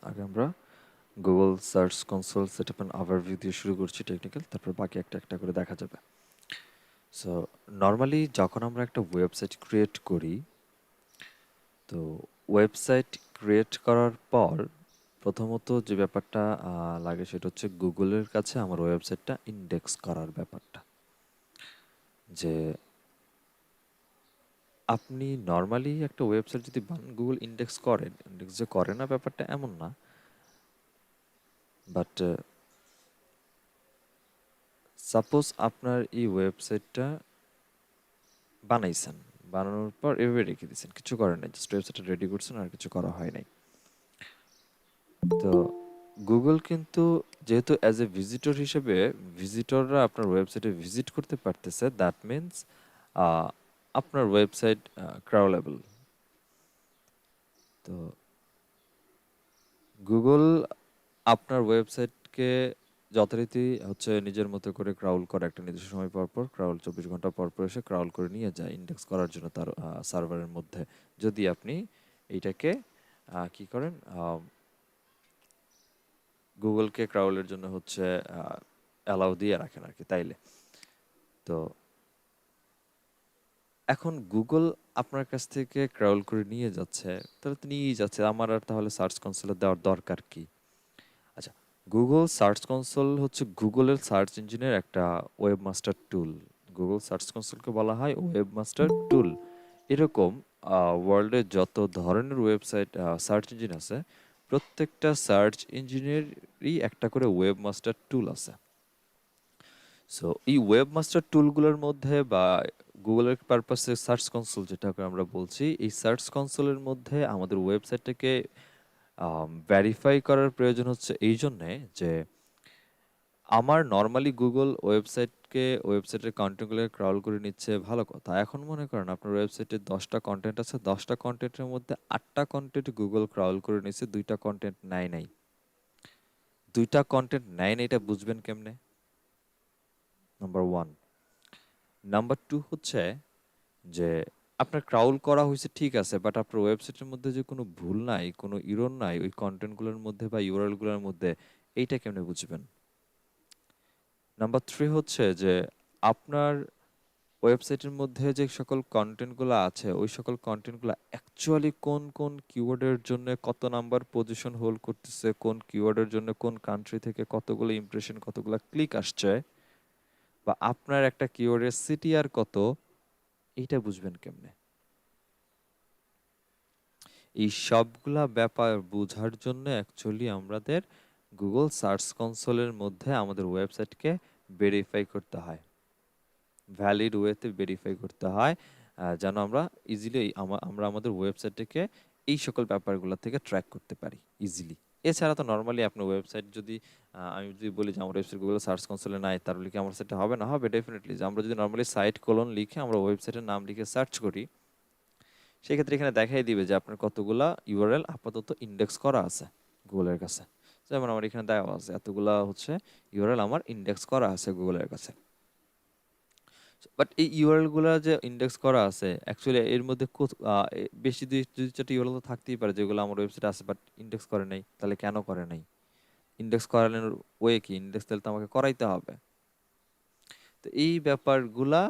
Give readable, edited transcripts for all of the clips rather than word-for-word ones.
আগে আমরা Google search console setup and overview দিয়ে শুরু করছি টেকনিক্যাল, তারপর বাকি একটা একটা করে দেখা যাবে। সো নর্মালি যখন আমরা একটা ওয়েবসাইট ক্রিয়েট করি, তো ওয়েবসাইট ক্রিয়েট করার পর প্রথমত যে ব্যাপারটা লাগে সেটা হচ্ছে গুগলের কাছে আমার ওয়েবসাইটটা ইন্ডেক্স করার ব্যাপারটা। যে আপনি নর্মালি একটা ওয়েবসাইট যদি বানান, গুগল ইন্ডেক্স করেন, ইন্ডেক্স যে করে না ব্যাপারটা এমন না, বাট সাপোজ আপনার এই ওয়েবসাইটটা বানাইছেন, বানানোর পর এভাবে রেখে দিয়েছেন, কিছু করেন নাই, জাস্ট ওয়েবসাইটটা রেডি করছেন, আর কিছু করা হয় নাই। তো গুগল কিন্তু যেহেতু অ্যাজ এ ভিজিটর হিসেবে ভিজিটররা আপনার ওয়েবসাইটে ভিজিট করতে পারতেছে, দ্যাট মিনস আপনার ওয়েবসাইট ক্রাউলেবল। তো গুগল আপনার ওয়েবসাইটকে যথারীতি হচ্ছে নিজের মতো করে ক্রাউল করে একটা নির্দিষ্ট সময় পর পর, ক্রাউল 24 ঘন্টা পর পর এসে ক্রাউল করে নিয়ে যায় ইন্ডেক্স করার জন্য তার সার্ভারের মধ্যে। যদি আপনি এইটাকে কি করেন, গুগলকে ক্রাউলের জন্য হচ্ছে অ্যালাউ দিয়ে রাখেন আর কি, তাইলে। তো এখন গুগল আপনার কাছ থেকে ক্রাউল করে নিয়ে যাচ্ছে, তাহলে তো নিয়েই যাচ্ছে, আমার আর তাহলে সার্চ কনসোলে দেওয়ার দরকার কি? আচ্ছা, গুগল সার্চ কনসোল হচ্ছে গুগলের সার্চ ইঞ্জিনের একটা ওয়েব মাস্টার টুল। গুগল সার্চ কনসোলকে বলা হয় ওয়েব মাস্টার টুল। এরকম ওয়ার্ল্ডের যত ধরনের ওয়েবসাইট সার্চ ইঞ্জিন আছে, প্রত্যেকটা সার্চ ইঞ্জিনেরই একটা করে ওয়েব মাস্টার টুল আছে। সো এই ওয়েব মাস্টার টুলগুলোর মধ্যে বা গুগলের পারপাসে সার্চ কনসোল যেটাকে আমরা বলছি, এই সার্চ কনসোলের মধ্যে আমাদের ওয়েবসাইটটাকে ভেরিফাই করার প্রয়োজন হচ্ছে এই জন্যে যে আমার নর্মালি গুগল ওয়েবসাইটের কন্টেন্টগুলো ক্রাউল করে নিচ্ছে, ভালো কথা। এখন মনে করেন আপনার ওয়েবসাইটে 10টা কন্টেন্ট আছে, 10টা কন্টেন্টের মধ্যে 8টা কন্টেন্ট গুগল ক্রাউল করে নিচ্ছে, 2টা কন্টেন্ট নেয় নাই। 2টা কন্টেন্ট নেয় নাই, এটা বুঝবেন কেমনে? Number one. নাম্বার টু হচ্ছে যে আপনার ক্রাউল করা হয়েছে ঠিক আছে, বাট আপনার ওয়েবসাইটের মধ্যে যে কোনো ভুল নাই, কোনো ইরর নাই ওই কন্টেন্টগুলোর মধ্যে বা ইউআরএলগুলোর মধ্যে, এইটা কেমনে বুঝবেন? নাম্বার থ্রি হচ্ছে যে আপনার ওয়েবসাইটের মধ্যে যে সকল কন্টেন্টগুলো আছে, ওই সকল কন্টেন্টগুলো অ্যাকচুয়ালি কোন কোন কিওয়ার্ডের জন্য কত নাম্বার পজিশন হোল্ড করতেছে, কোন কিওয়ার্ডের জন্য কোন কান্ট্রি থেকে কতগুলো ইমপ্রেশন, কতগুলো ক্লিক আসছে, বা আপনার একটা কিওয়ার্ডের সিটিআর কত, এইটা বুঝবেন কেমনে? এই সবগুলা ব্যাপার বোঝার জন্য অ্যাকচুয়ালি আমাদের গুগল সার্চ কনসোলের মধ্যে আমাদের ওয়েবসাইটকে ভেরিফাই করতে হয়, ভ্যালিড ওয়েতে ভেরিফাই করতে হয়, যেন আমরা ইজিলি আমরা আমাদের ওয়েবসাইটটাকে এই সকল ব্যাপারগুলো থেকে ট্র্যাক করতে পারি ইজিলি। এছাড়া তো নর্মালি আপনার ওয়েবসাইট যদি আমি যদি বলি যে আমার ওয়েবসাইট গুগল সার্চ কনসোলে নাই, তাহলে কি আমার সাইটটা হবে? না, হবে ডেফিনেটলি। যে আমরা যদি নর্মালি সাইট কোলন লিখে আমরা ওয়েবসাইটের নাম লিখে সার্চ করি, সেক্ষেত্রে এখানে দেখাই দিবে যে আপনার কতগুলা ইউআরএল আপাতত ইন্ডেক্স করা আছে গুগলের কাছে। যেমন আমার এখানে দেওয়া আছে এতগুলা হচ্ছে ইউআরএল আমার ইন্ডেক্স করা আছে গুগলের কাছে। বাট এই ইউআরএল গুলা যে ইন্ডেক্স করা আছে, অ্যাকচুয়ালি এর মধ্যে বেশি দুই চারটি ইউআরএল তো থাকতেই পারে যেগুলো আমার ওয়েবসাইটে আছে বাট ইন্ডেক্স করে নাই। তাহলে কেন করে নাই? ইন্ডেক্স করানোর ওয়ে কি? ইন্ডেক্স তাহলে তো আমাকে করাইতে হবে। তো এই ব্যাপারগুলা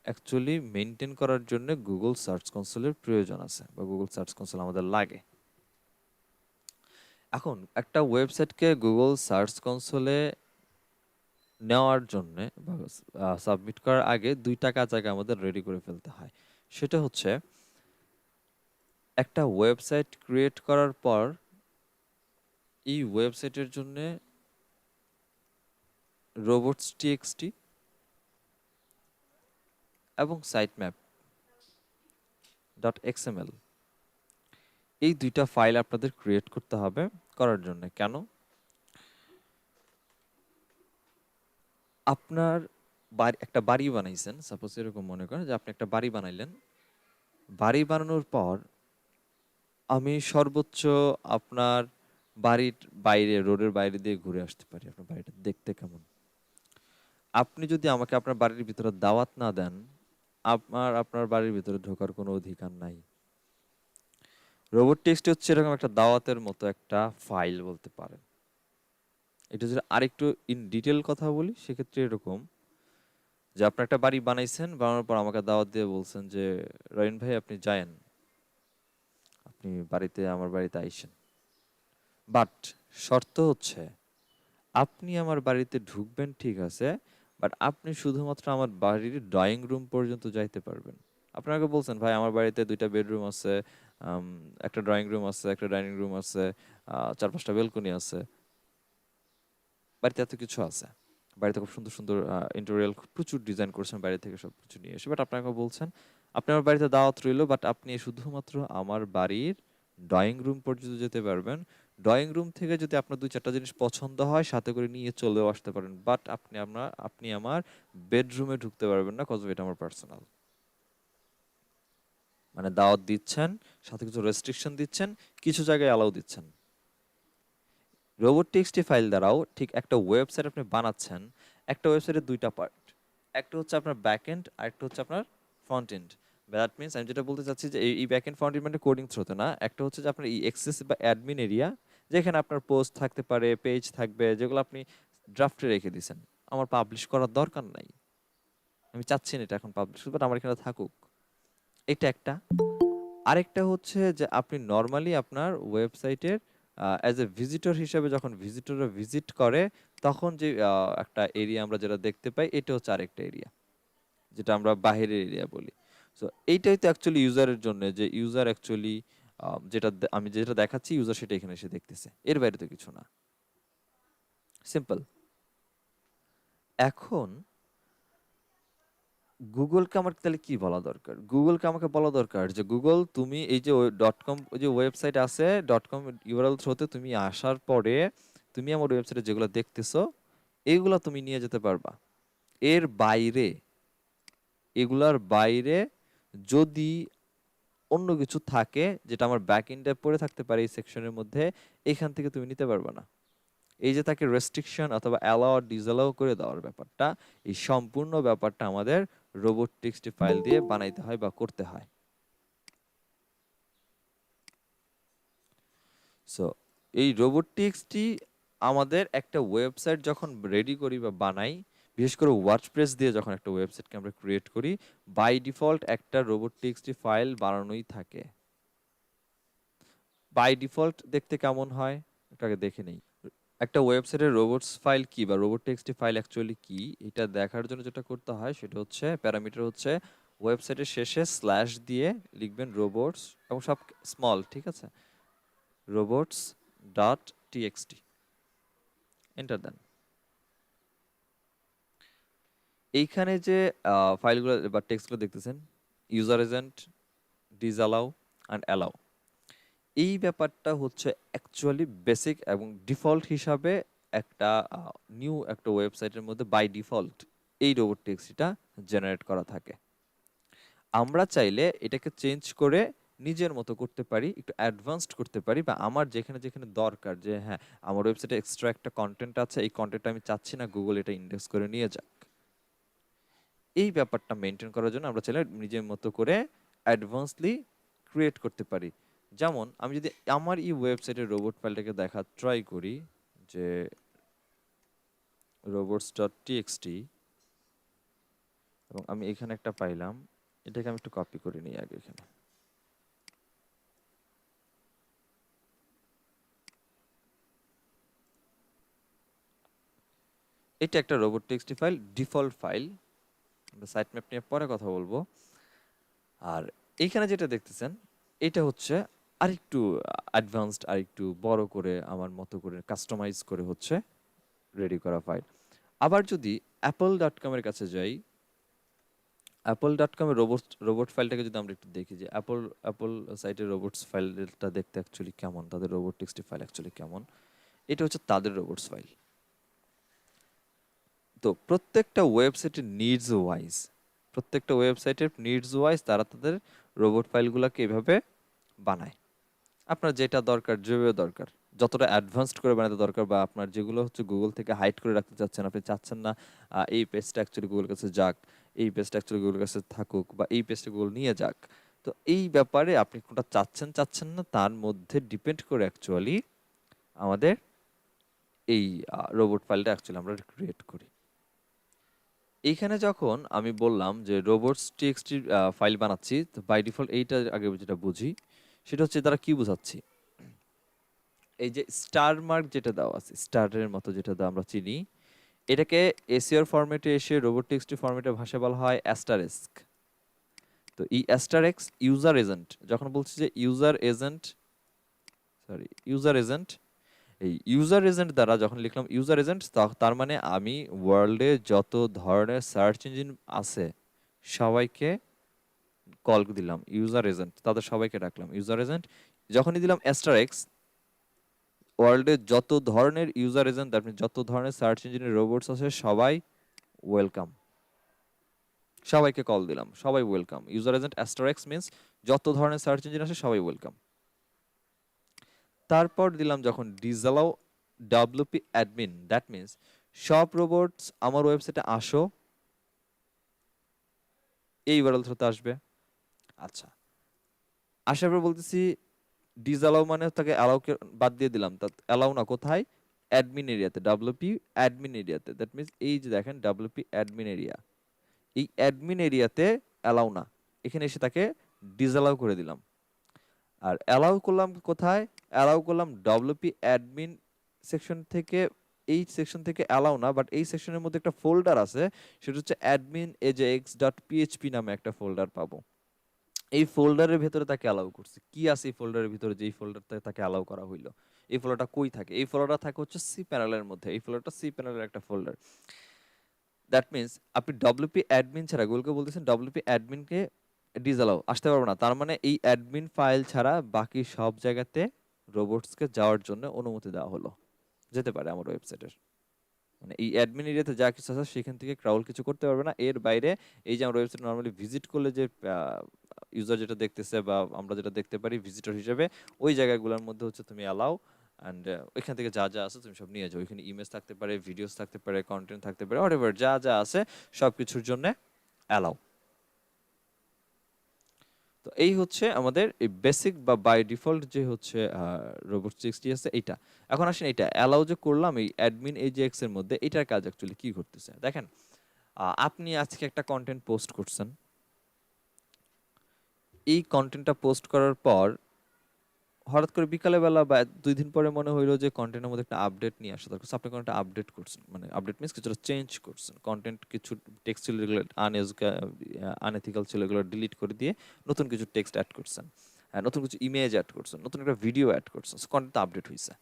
অ্যাকচুয়ালি মেনটেন করার জন্য গুগল সার্চ কনসোলের প্রয়োজন আছে, বা গুগল সার্চ কনসোল আমাদের লাগে। এখন একটা ওয়েবসাইটকে গুগল সার্চ কনসোলে নেওয়ার জন্যে বা সাবমিট করার আগে 2টা কাজ আগে আমাদের রেডি করে ফেলতে হয়। সেটা হচ্ছে একটা ওয়েবসাইট ক্রিয়েট করার পর এই ওয়েবসাইটের জন্যে robots.txt এবং sitemap.xml, এই 2টা ফাইল আপনাদের ক্রিয়েট করতে হবে। করার জন্য কেন? আপনার একটা বাড়ি বানাইছেন, সাপোজ এরকম মনে করেন যে আপনি একটা বাড়ি বানাইলেন। বাড়ি বানানোর পর আমি সর্বোচ্চ আপনার বাড়ির বাইরে, রোডের বাইরে দিয়ে ঘুরে আসতে পারি আপনার বাড়িটা দেখতে কেমন। আপনি যদি আমাকে আপনার বাড়ির ভিতরে দাওয়াত না দেন, আপনার বাড়ির ভিতরে ঢোকার কোনো অধিকার নাই। রোবট টেক্সট হচ্ছে এরকম একটা দাওয়াতের মতো একটা ফাইল বলতে পারেন। এটা যদি আরেকটু ইন ডিটেল কথা বলি সেক্ষেত্রে এরকম যে আপনি একটা বাড়ি বানাইছেন, বানানোর পর আমাকে দাওয়াত দিয়ে বলছেন যে রহিন ভাই আপনি যায়েন, আপনি আমার বাড়িতে আইসেন, বাট শর্ত হচ্ছে আপনি আমার বাড়িতে ঢুকবেন ঠিক আছে, বাট আপনি শুধুমাত্র আমার বাড়ির ড্রয়িং রুম পর্যন্ত যাইতে পারবেন। আপনাকে বলছেন ভাই আমার বাড়িতে 2টা বেডরুম আছে, আম, একটা ড্রয়িং রুম আছে, একটা ডাইনিং রুম আছে, 4-5টা বেলকনি আছে, বাড়িতে এত কিছু আছে, বাড়িতে খুব সুন্দর সুন্দর ইন্টেরিয়র প্রচুর ডিজাইন করছেন বাইরে থেকে সব কিছু নিয়ে এসে, বাট আপনাকে বলছেন আপনি আমার বাড়িতে দাওয়াত রইলো, বাট আপনি শুধুমাত্র আমার বাড়ির ড্রয়িং রুম পর্যন্ত যেতে পারবেন। ড্রয়িং রুম থেকে যদি আপনার 2-4টা জিনিস পছন্দ হয় সাথে করে নিয়ে চলেও আসতে পারেন, বাট আপনি আমার বেডরুমে ঢুকতে পারবেন না, কজ এটা আমার পার্সোনাল। মানে দাওয়াত দিচ্ছেন, সাথে কিছু রেস্ট্রিকশন দিচ্ছেন, কিছু জায়গায় অ্যালাউ দিচ্ছেন। রোবট টিএক্সটি ফাইল দ্বারাও ঠিক একটা ওয়েবসাইট আপনি বানাচ্ছেন। একটা ওয়েবসাইটের 2টা পার্ট, একটা হচ্ছে আপনার ব্যাক এন্ড আর একটা হচ্ছে আপনার ফ্রন্ট এন্ড। দ্যাট মিনস আমি যেটা বলতে চাচ্ছি যে এই ব্যাক এন্ড ফ্রন্ট এন্ড মানে কোডিং থ্রোতে না, একটা হচ্ছে যে আপনার এই এক্সেস বা অ্যাডমিন এরিয়া, যেখানে আপনার পোস্ট থাকতে পারে, পেজ থাকবে, যেগুলো আপনি ড্রাফটে রেখে দিয়েছেন, আমার পাবলিশ করার দরকার নাই, আমি চাচ্ছি না এটা এখন পাবলিশ, বাট আমার এখানে থাকুক। এটা একটা। আরেকটা হচ্ছে যে আপনি নর্মালি আপনার ওয়েবসাইটের অ্যাজ এ ভিজিটর হিসেবে যখন ভিজিটররা ভিজিট করে তখন যে একটা এরিয়া আমরা যেটা দেখতে পাই, এটা হচ্ছে আরেকটা এরিয়া, যেটা আমরা বাহিরের এরিয়া বলি। সো এইটাই তো অ্যাকচুয়ালি ইউজারের জন্য, যে ইউজার অ্যাকচুয়ালি আমি যেটা দেখাচ্ছি ইউজার সেটা এখানে এসে দেখতেছে, এর বাইরে তো কিছু না। সিম্পল। এখন গুগলকে আমার তাহলে কি বলা দরকার? গুগলকে আমাকে বলা দরকার যে গুগল তুমি এই যে ডট কম, ওই যে ওয়েবসাইট আছে ডট কম ইউআরএল থ্রোতে তুমি আসার পরে তুমি আমার ওয়েবসাইটে যেগুলো দেখতেছো এইগুলো তুমি নিয়ে যেতে পারবা। এর বাইরে, এগুলার বাইরে যদি অন্য কিছু থাকে যেটা আমার ব্যাক এন্ডে পড়ে থাকতে পারে এই সেকশনের মধ্যে, এখান থেকে তুমি নিতে পারবা না। এই যে তাকে রেস্ট্রিকশন অথবা অ্যালাও ডিসঅ্যালাও করে দেওয়ার ব্যাপারটা, এই সম্পূর্ণ ব্যাপারটা আমাদের রোবট টেক্সট ফাইল দিয়ে বানাইতে হয় বা করতে হয়। সো এই রোবট টেক্সটটি আমাদের একটা ওয়েবসাইট যখন রেডি করি বা বানাই, বিশেষ করে ওয়ার্ডপ্রেস দিয়ে যখন একটা ওয়েবসাইটকে আমরা ক্রিয়েট করি, বাই ডিফল্ট একটা রোবট টেক্সটি ফাইল বানানোই থাকে। বাই ডিফল্ট দেখতে কেমন হয় এটাকে দেখে নেই। একটা ওয়েবসাইটের রোবটস ফাইল কি বা রোবট টেক্সটি ফাইল অ্যাকচুয়ালি কি, এটা দেখার জন্য যেটা করতে হয় সেটা হচ্ছে প্যারামিটার হচ্ছে ওয়েবসাইটের শেষে স্ল্যাশ দিয়ে লিখবেন রোবটস, এবং সব স্মল, ঠিক আছে, রোবটস ডট টিএক্সটি, এন্টার দেন। এইখানে যে ফাইলগুলো বা টেক্সটগুলো দেখতেছেন, user agent, disallow and allow, এই ব্যাপারটা হচ্ছে অ্যাকচুয়ালি বেসিক এবং ডিফল্ট হিসাবে একটা নিউ একটা ওয়েবসাইটের মধ্যে বাই ডিফল্ট এই রোবট টেক্সটটা জেনারেট করা থাকে। আমরা চাইলে এটাকে চেঞ্জ করে নিজের মতো করতে পারি, একটু অ্যাডভান্সড করতে পারি, বা আমার যেখানে যেখানে দরকার যে হ্যাঁ আমার ওয়েবসাইটে এক্সট্রা একটা কন্টেন্ট আছে, এই কন্টেন্টটা আমি চাচ্ছি না গুগল এটা ইন্ডেক্স করে নিয়ে যাক, এই ব্যাপারটা মেনটেন করার জন্য আমরা চাইলে নিজের মতো করে অ্যাডভান্সলি ক্রিয়েট করতে পারি। যেমন আমি যদি আমার এই ওয়েবসাইটের রোবট ফাইলটাকে দেখা ট্রাই করি, যে robots ডট টিএক্সটি, এবং আমি এখানে একটা পাইলাম, এটাকে আমি একটু কপি করে নিই আগে এখানে। এটা একটা রোবট টেক্সটি ফাইল, ডিফল্ট ফাইল, আমরা সাইট ম্যাপ নিয়ে পরে কথা বলবো। আর এইখানে যেটা দেখতেছেন এটা হচ্ছে আরেকটু অ্যাডভান্সড, আরেকটু বড় করে আমার মতো করে কাস্টমাইজ করে হচ্ছে রেডি করা ফাইল। আবার যদি অ্যাপল ডট কমের কাছে যাই, অ্যাপল ডট কমের রোবট ফাইলটাকে যদি আমরা একটু দেখি যে অ্যাপল সাইটের রোবটস ফাইলটা দেখতে অ্যাকচুয়ালি কেমন, তাদের রোবট টেক্সটি ফাইল অ্যাকচুয়ালি কেমন, এটা হচ্ছে তাদের রোবটস ফাইল। তো প্রত্যেকটা ওয়েবসাইটের নিডস ওয়াইজ তারা তাদের রোবট ফাইলগুলোকে এভাবে বানায়। আপনার যেটা দরকার, যেভাবে দরকার, যতটা অ্যাডভান্সড করে বানাতে দরকার, বা আপনার যেগুলো হচ্ছে গুগল থেকে হাইড করে রাখতে চাচ্ছেন, আপনি চাচ্ছেন না এই পেজটা অ্যাকচুয়ালি গুগল কাছে যাক, এই পেজটা অ্যাকচুয়ালি গুগল কাছে থাকুক, বা এই পেজটা গুগল নিয়ে যাক, তো তো এই ব্যাপারে আপনি কোনটা চাচ্ছেন না তার মধ্যে ডিপেন্ড করে অ্যাকচুয়ালি আমাদের এই রোবট ফাইলটা অ্যাকচুয়ালি আমরা ক্রিয়েট করি। এইখানে যখন আমি বললাম যে রোবটস টিএক্সটি ফাইল বানাচ্ছি, তো বাই ডিফল্ট এইটা আগে যেটা বুঝি সেটা হচ্ছে দ্বারা কি বোঝাচ্ছি। এই যে স্টার মার্ক যেটা দেওয়া আছে, স্টারের মতো যেটা আমরা চিনি, এটাকে এসিওর ফরম্যাটে এসে রোবট টিএক্সটি ফরম্যাটে ভাষায় বলা হয় অ্যাস্টারেস্ক। তো এই অ্যাস্টারেক্স ইউজার এজেন্ট, যখন বলছি যে ইউজার এজেন্ট, এই ইউজার এজেন্ট দ্বারা যখন লিখলাম ইউজার এজেন্ট, তার মানে আমি ওয়ার্ল্ডে যত ধরনের সার্চ ইঞ্জিন আছে সবাইকে কল দিলাম ইউজার এজেন্ট, তাদের সবাইকে ডাকলাম ইউজার এজেন্ট। যখনই দিলাম অ্যাস্টারেক্স, ওয়ার্ল্ডে যত ধরনের ইউজার এজেন্ট, আপনি যত ধরনের সার্চ ইঞ্জিনের রোবটস আছে সবাই ওয়েলকাম, সবাইকে কল দিলাম, সবাই ওয়েলকাম। ইউজার এজেন্ট অ্যাস্টারেক্স মিন্স যত ধরনের সার্চ ইঞ্জিন আছে সবাই ওয়েলকাম। তারপর দিলাম যখন disallow WP admin, that means সব রোবটস আমার ওয়েবসাইটে আসো, এই ইউআরএল থ্রুতে আসবে। আচ্ছা, আসার পর বলতেছি ডিসঅ্যালাউ মানে তাকে অ্যালাউকে বাদ দিয়ে দিলাম, তা অ্যালাউ না কোথায়, অ্যাডমিন এরিয়াতে, ডব্লিউপি অ্যাডমিন এরিয়াতে। দ্যাট মিন্স এই যে দেখেন ডব্লিউপি অ্যাডমিন এরিয়া, এই অ্যাডমিন এরিয়াতে অ্যালাউ না, এখানে এসে তাকে ডিসঅ্যালাউ করে দিলাম। আর অ্যালাউ করলাম কোথায়, অ্যালাউ করলাম ডব্লিউপি অ্যাডমিন সেকশন থেকে, এই সেকশন থেকে অ্যালাউ না, বাট এই সেকশনের মধ্যে একটা ফোল্ডার আছে, সেটা হচ্ছে অ্যাডমিন এজেক্স ডট পিএইচপি নামে একটা ফোল্ডার পাবো। এই ফোল্ডারের ভেতরে তাকে অ্যালাউ করছি। কি আছে এই ফোল্ডারের ভিতরে যে এই ফোল্ডারতে তাকে অ্যালাউ করা হইলো? এই ফোল্ডারটা কই থাকে? এই ফোল্ডারটা থাকে হচ্ছে সি প্যানেলের মধ্যে। এই ফোল্ডারটা সি প্যানেলের একটা ফোল্ডার। দ্যাট মিন্স আপনি ডব্লিউপি অ্যাডমিন ছাড়া, গুগলকে বলতেছেন ডব্লিউপি অ্যাডমিনকে ডিসঅ্যালাউ আসতে পারবে না, তার মানে এই অ্যাডমিন ফাইল ছাড়া বাকি সব জায়গাতে রোবটসকে যাওয়ার জন্য অনুমতি দেওয়া হলো, যেতে পারে আমার ওয়েবসাইটের। মানে এই অ্যাডমিন এরিয়াতে যা কিছু আছে সেখান থেকে ক্রাউল কিছু করতে পারবে না। এর বাইরে এই যে আমরা ওয়েবসাইট নর্মালি ভিজিট করলে যে ইউজার যেটা দেখতেছে বা আমরা যেটা দেখতে পারি ভিজিটর হিসেবে, ওই জায়গাগুলোর মধ্যে হচ্ছে তুমি অ্যালাউ, অ্যান্ড ওইখান থেকে যা যা আছে তুমি সব নিয়ে যাও। ওইখানে ইমেজ থাকতে পারে, ভিডিওস থাকতে পারে, কন্টেন্ট থাকতে পারে, হোয়াটএভার যা যা আছে সব কিছুর জন্য অ্যালাউ। তো এই হচ্ছে আমাদের এই বেসিক বা বাই ডিফল্ট যে হচ্ছে রোবট 60 আছে এইটা। এখন আসেন এটা অ্যালাউ যে করলাম এই অ্যাডমিন এজেক্স এর মধ্যে, এটার কাজ অ্যাকচুয়ালি কি করতেছে দেখেন। আপনি আজকে একটা কন্টেন্ট পোস্ট করছেন, এই কন্টেন্টটা পোস্ট করার পর হঠাৎ করে বিকালে বেলা বা 2 দিন পরে মনে হইলো যে কন্টেন্টের মধ্যে একটা আপডেট নিয়ে আসা দরকার। আপনি কন্টেন্ট আপডেট করছেন, মানে আপডেট মিন্স কিছুটা চেঞ্জ করছেন কন্টেন্ট, কিছু টেক্সট ছিল যেগুলো আনএথিক্যাল ছিল এগুলো ডিলিট করে দিয়ে নতুন কিছু টেক্সট অ্যাড করছেন, নতুন কিছু ইমেজ অ্যাড করছেন, নতুন একটা ভিডিও অ্যাড করছেন, কন্টেন্ট আপডেট হয়েছে।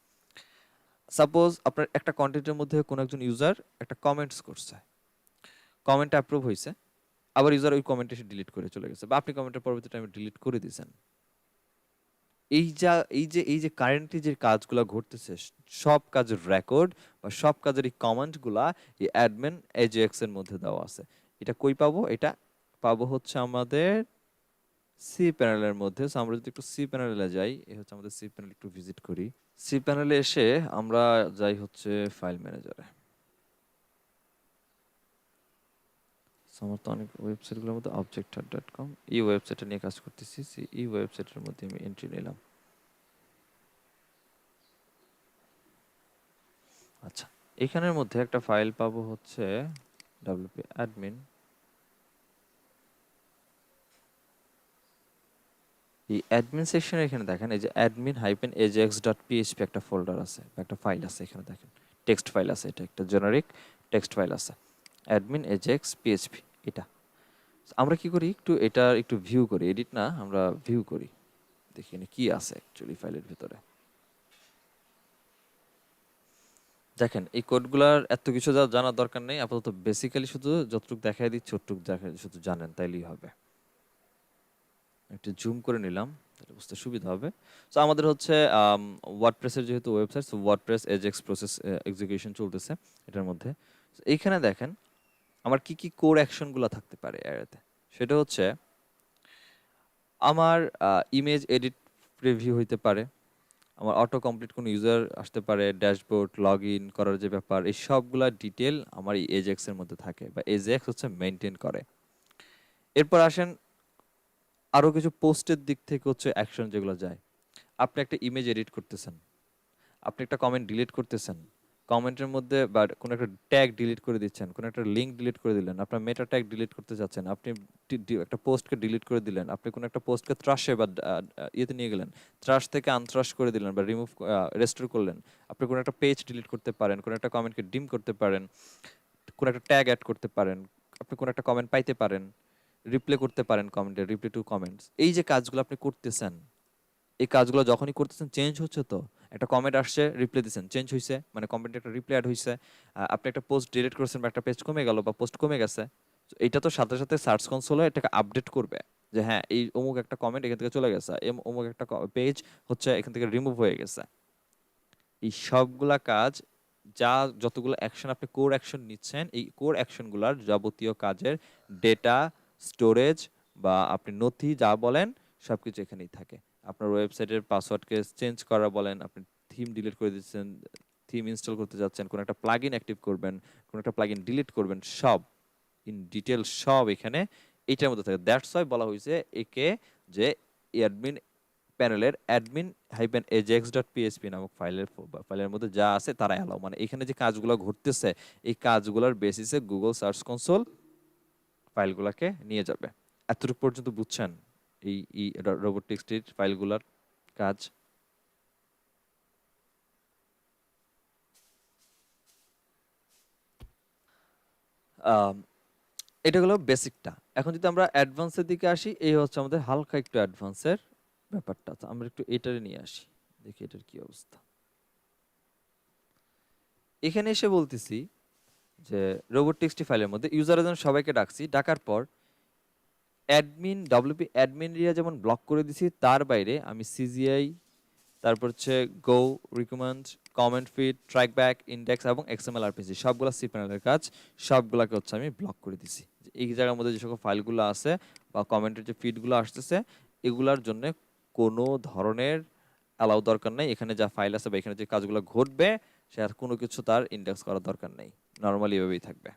সাপোজ আপনার একটা কন্টেন্টের মধ্যে কোনো একজন ইউজার একটা কমেন্টস করছে, কমেন্ট অ্যাপ্রুভ হয়েছে, আবার ইউজার ওই কমেন্ট এসে ডিলিট করে চলে গেছে, বা আপনি কমেন্টের পরবর্তী টাইমে ডিলিট করে দিয়েছেন। এই যে কারেন্টলি যে কাজগুলো ঘটতেছে সব কাজের রেকর্ড বা সব কাজের এই কমেন্টগুলা এই অ্যাডমিন এজেক্স এর মধ্যে দেওয়া আছে। এটা কই পাবো? এটা পাবো হচ্ছে আমাদের সি প্যানেলের মধ্যে। সো আমরা যদি একটু সি প্যানেলে যাই, এই হচ্ছে আমাদের সি প্যানেল, একটু ভিজিট করি। সি প্যানেলে এসে আমরা যাই হচ্ছে ফাইল ম্যানেজারে। আমার তো অনেক ওয়েবসাইটগুলোর মধ্যে objectHub.com, এই ওয়েবসাইটটা নিয়ে কাজ করতেছি। এই ওয়েবসাইটের মধ্যে আমি এন্ট্রি নিলাম। আচ্ছা, এখানের মধ্যে একটা ফাইল পাবো হচ্ছে wp admin। এই অ্যাডমিন সেকশনে এখানে দেখেন এই যে admin-ajax.php একটা ফোল্ডার আছে, একটা ফাইল আছে, এখানে দেখেন টেক্সট ফাইল আছে, এটা একটা জেনারিক টেক্সট ফাইল আছে admin-ajax.php। এটা আমরা কি করি, একটু এটা একটু ভিউ করি, এডিট না, আমরা ভিউ করি, দেখি কি আছে অ্যাকচুয়ালি ফাইলের ভিতরে। দেখেন এই কোডগুলার এত কিছু জানার দরকার নেই আপাতত, বেসিক্যালি শুধু যতটুকু দেখাই দিচ্ছি ওটুকু দেখাই, শুধু জানেন তাইলেই হবে। একটু জুম করে নিলাম তাহলে বুঝতে সুবিধা হবে। সো আমাদের হচ্ছে ওয়ার্ডপ্রেসের যেহেতু website, so WordPress ajax process execution চলতেছে এটার মধ্যে। এইখানে দেখেন আমার কি কি কোর অ্যাকশনগুলো থাকতে পারে এতে। সেটা হচ্ছে আমার ইমেজ এডিট প্রিভিউ হইতে পারে, আমার অটো কমপ্লিট কোনো ইউজার আসতে পারে, ড্যাশবোর্ড লগ ইন করার যে ব্যাপার, এই সবগুলা ডিটেল আমার এই এজেক্সের মধ্যে থাকে বা এজেক্স হচ্ছে মেনটেন করে। এরপর আসেন আরো কিছু পোস্টের দিক থেকে হচ্ছে অ্যাকশন যেগুলো যায়। আপনি একটা ইমেজ এডিট করতেছেন, আপনি একটা কমেন্ট ডিলিট করতেছেন, কমেন্টের মধ্যে বা কোনো একটা ট্যাগ ডিলিট করে দিচ্ছেন, কোনো একটা লিঙ্ক ডিলিট করে দিলেন, আপনার মেটা ট্যাগ ডিলিট করতে যাচ্ছেন, আপনি একটা পোস্টকে ডিলিট করে দিলেন, আপনি কোনো একটা পোস্টকে ত্রাশে বা ইয়েতে নিয়ে গেলেন, ত্রাশ থেকে আনত্রাশ করে দিলেন বা রিমুভ রেস্টোর করলেন, আপনি কোনো একটা পেজ ডিলিট করতে পারেন, কোনো একটা কমেন্টকে ডিম করতে পারেন, কোনো একটা ট্যাগ অ্যাড করতে পারেন, আপনি কোনো একটা কমেন্ট পাইতে পারেন, রিপ্লাই করতে পারেন কমেন্টে, রিপ্লাই টু কমেন্টস। এই যে কাজগুলো আপনি করতেছেন, এই কাজগুলো যখনই করতেছেন চেঞ্জ হচ্ছে তো। একটা কমেন্ট আসছে, রিপ্লাই দিচ্ছেন, চেঞ্জ হয়েছে, মানে কমেন্টে একটা রিপ্লাই অ্যাড হয়েছে। আপনি একটা পোস্ট ডিলিট করেছেন বা একটা পেজ কমে গেল বা পোস্ট কমে গেছে, তো এইটা তো সাথে সাথে সার্চ কনসোলে এটাকে আপডেট করবে যে হ্যাঁ এই অমুক একটা কমেন্ট এখান থেকে চলে গেছে, অমুক একটা পেজ হচ্ছে এখান থেকে রিমুভ হয়ে গেছে। এই সবগুলা কাজ, যা যতগুলো অ্যাকশন আপনি কোর অ্যাকশন নিচ্ছেন, এই কোর অ্যাকশনগুলোর যাবতীয় কাজের ডেটা স্টোরেজ বা আপনি নথি যা বলেন সবকিছু এখানেই থাকে। আপনার ওয়েবসাইটের পাসওয়ার্ডকে চেঞ্জ করা বলেন, আপনি থিম ডিলিট করে দিচ্ছেন, থিম ইনস্টল করতে যাচ্ছেন, কোনো একটা প্লাগইন অ্যাক্টিভ করবেন, কোনো একটা প্লাগইন ডিলিট করবেন, সব ইন ডিটেল সব এখানে এইটার মধ্যে থাকে। দ্যাটস ওয়াই বলা হয়েছে একে যে অ্যাডমিন প্যানেলের অ্যাডমিন হাইপেন এজেক্স ডট পিএসপি নামক ফাইলের মধ্যে যা আছে তারা অ্যালাউ, মানে এখানে যে কাজগুলো ঘটতেছে এই কাজগুলোর বেসিসে গুগল সার্চ কনসোল ফাইলগুলোকে নিয়ে যাবে। এতটুকু পর্যন্ত বুঝছেন এই রোবোটিক্সটির ফাইলগুলোর কাজ? আম, এটা হলো বেসিকটা। এখন যদি আমরা অ্যাডভান্সের দিকে আসি, এই হচ্ছে আমাদের হালকা একটু অ্যাডভান্সের ব্যাপারটা। তো আমরা একটু এটারে নিয়ে আসি, দেখি এটার কি অবস্থা। এখানে এসে বলতেছি যে রোবোটিক্সটি ফাইলের মধ্যে ইউজারের জন্য সবাইকে ডাকছি, ডাকার পর অ্যাডমিন ডব্লিউপি অ্যাডমিন এরিয়া যেমন ব্লক করে দিছি, তার বাইরে আমি সিজিআই, তারপর হচ্ছে go, recommend, comment feed, track back, index এবং এক্সএমএল আরপিসি সবগুলা সি প্যানেলের কাজ, সবগুলাকে হচ্ছে আমি ব্লক করে দিছি। যে এই জায়গার মধ্যে যে সকল ফাইলগুলো আছে বা কমেন্টের যে ফিডগুলো আসতেছে, এগুলার জন্য কোনো ধরনের অ্যালাউ দরকার নাই। এখানে যা ফাইল আছে বা এখানে যে কাজগুলো ঘটবে সে আর কোনো কিছু তার ইন্ডেক্স করার দরকার নেই, নর্মালি এভাবেই থাকবে।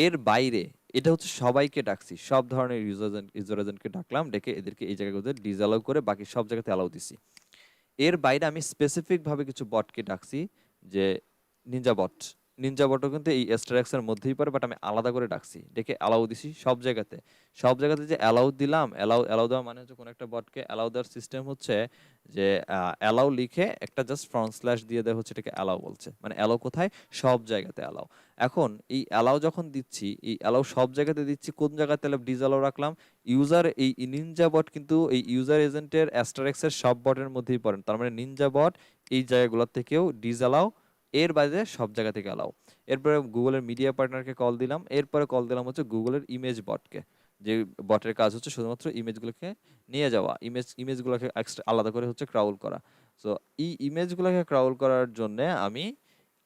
এর বাইরে এটা হচ্ছে সবাইকে ডাকছি, সব ধরনের ইউজার এজেন্টকে ডাকলাম, ডেকে এদেরকে এই জায়গাগুলোতে ডিসঅ্যালাউ করে বাকি সব জায়গাতে অ্যালাউ দিছি। এর বাইরে আমি স্পেসিফিক ভাবে কিছু বটকে ডাকছি, যে নিনজা বট। নিনজা বটও কিন্তু এই এস্টারেক্স এর মধ্যেই পড়ে, বাট আমি আলাদা করে ডাকছি, ডেকে অ্যালাউ দিছি সব জায়গাতে। সব জায়গাতে যে অ্যালাউ দিলাম, অ্যালাউ অ্যালাউ দেওয়া মানে হচ্ছে কোনো একটা বটকে অ্যালাউ দেওয়ার সিস্টেম হচ্ছে যে অ্যালাউ লিখে একটা জাস্ট ফ্রন্ট স্ল্যাশ দিয়ে দেওয়া হচ্ছে, এটাকে অ্যালাউ বলছে। মানে অ্যালাউ কোথায়? সব জায়গাতে অ্যালাউ। এখন এই অ্যালাউ যখন দিচ্ছি, এই অ্যালাউ সব জায়গাতে দিচ্ছি, কোন জায়গাতে তাহলে ডিসঅ্যালাউ রাখলাম? ইউজার, এই নিনজা বট কিন্তু এই ইউজার এজেন্টের অ্যাস্টারেক্স এর সব বটের মধ্যেই পড়েন, তার মানে নিনজা বট এই জায়গাগুলো থেকেও ডিসঅ্যালাউ, এর বাইরে সব জায়গা থেকে অ্যালাউ। এরপরে গুগলের মিডিয়া পার্টনারকে কল দিলাম, এরপরে কল দিলাম হচ্ছে গুগলের ইমেজ বটকে, যে বটের কাজ হচ্ছে শুধুমাত্র ইমেজগুলোকে নিয়ে যাওয়া, ইমেজগুলোকে এক্সট্রা আলাদা করে হচ্ছে ক্রাউল করা। সো এই ইমেজগুলোকে ক্রাউল করার জন্য আমি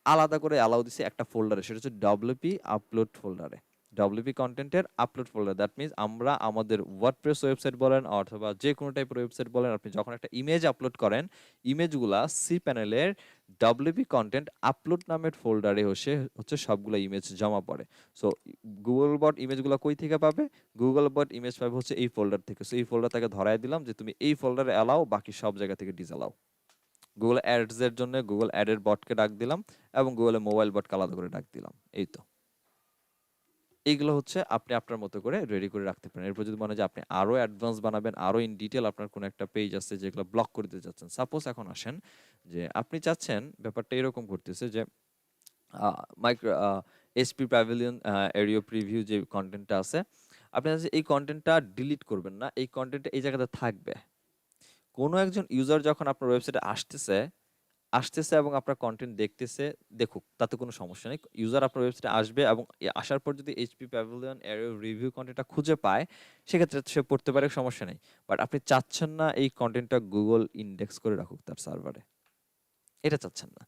আলাদা করে অ্যালাউ দিছি একটা ফোল্ডারে, সেটা হচ্ছে ডব্লিউপি আপলোড ফোল্ডারে, ডব্লিউপি কন্টেন্টের আপলোড ফোল্ডার। দ্যাট মিনস আমরা আমাদের ওয়ার্ডপ্রেস ওয়েবসাইট বলেন অথবা যে কোনো টাইপের ওয়েবসাইট বলেন, আপনি যখন একটা ইমেজ আপলোড করেন, ইমেজগুলা সি প্যানেলের ডব্লিউপি কন্টেন্ট আপলোড নামের ফোল্ডারে হচ্ছে সবগুলো ইমেজ জমা পড়ে। সো গুগল বট ইমেজগুলো কই থেকে পাবে? গুগল বট ইমেজ পাবে হচ্ছে এই ফোল্ডার থেকে। সো এই ফোল্ডার তাকে ধরায় দিলাম যে তুমি এই ফোল্ডারে অ্যালাও, বাকি সব জায়গা থেকে ডিসঅ্যালাও। গুগল অ্যাডস এর জন্য গুগল অ্যাডের বটকে ডাক দিলাম এবং গুগলের মোবাইল বটকে আলাদা করে ডাক দিলাম। এই তো, এইগুলো হচ্ছে আপনি আপনার মতো করে রেডি করে রাখতে পারেন। এরপর যদি মনে হয় যে আপনি আরো অ্যাডভান্স বানাবেন, আরো ইন ডিটেল আপনার কোনো একটা পেজ আছে যেগুলো ব্লক করে দিতে চাচ্ছেন, সাপোজ এখন আসেন যে আপনি চাচ্ছেন ব্যাপারটা এরকম করতেছে যে micro SP pavilion area preview যে কন্টেন্টটা আছে, আপনি চাচ্ছেন এই কন্টেন্টটা ডিলিট করবেন না, এই কন্টেন্টটা এই জায়গাতে থাকবে। কোনো একজন ইউজার যখন আপনার ওয়েবসাইটে আসতেছে আসতেছে এবং আপনার কন্টেন্ট দেখতেছে, দেখুক, তাতে কোনো সমস্যা নেই। ইউজার আপনার ওয়েবসাইটে আসবে এবং আসার পর যদি এইচপি প্যাভিলিয়ন এর রিভিউ কন্টেন্টটা খুঁজে পায়, সেক্ষেত্রে সে পড়তে পারে, সমস্যা নেই। বাট আপনি চাচ্ছেন না এই কন্টেন্টটা গুগল ইন্ডেক্স করে রাখুক তার সার্ভারে, এটা চাচ্ছেন না।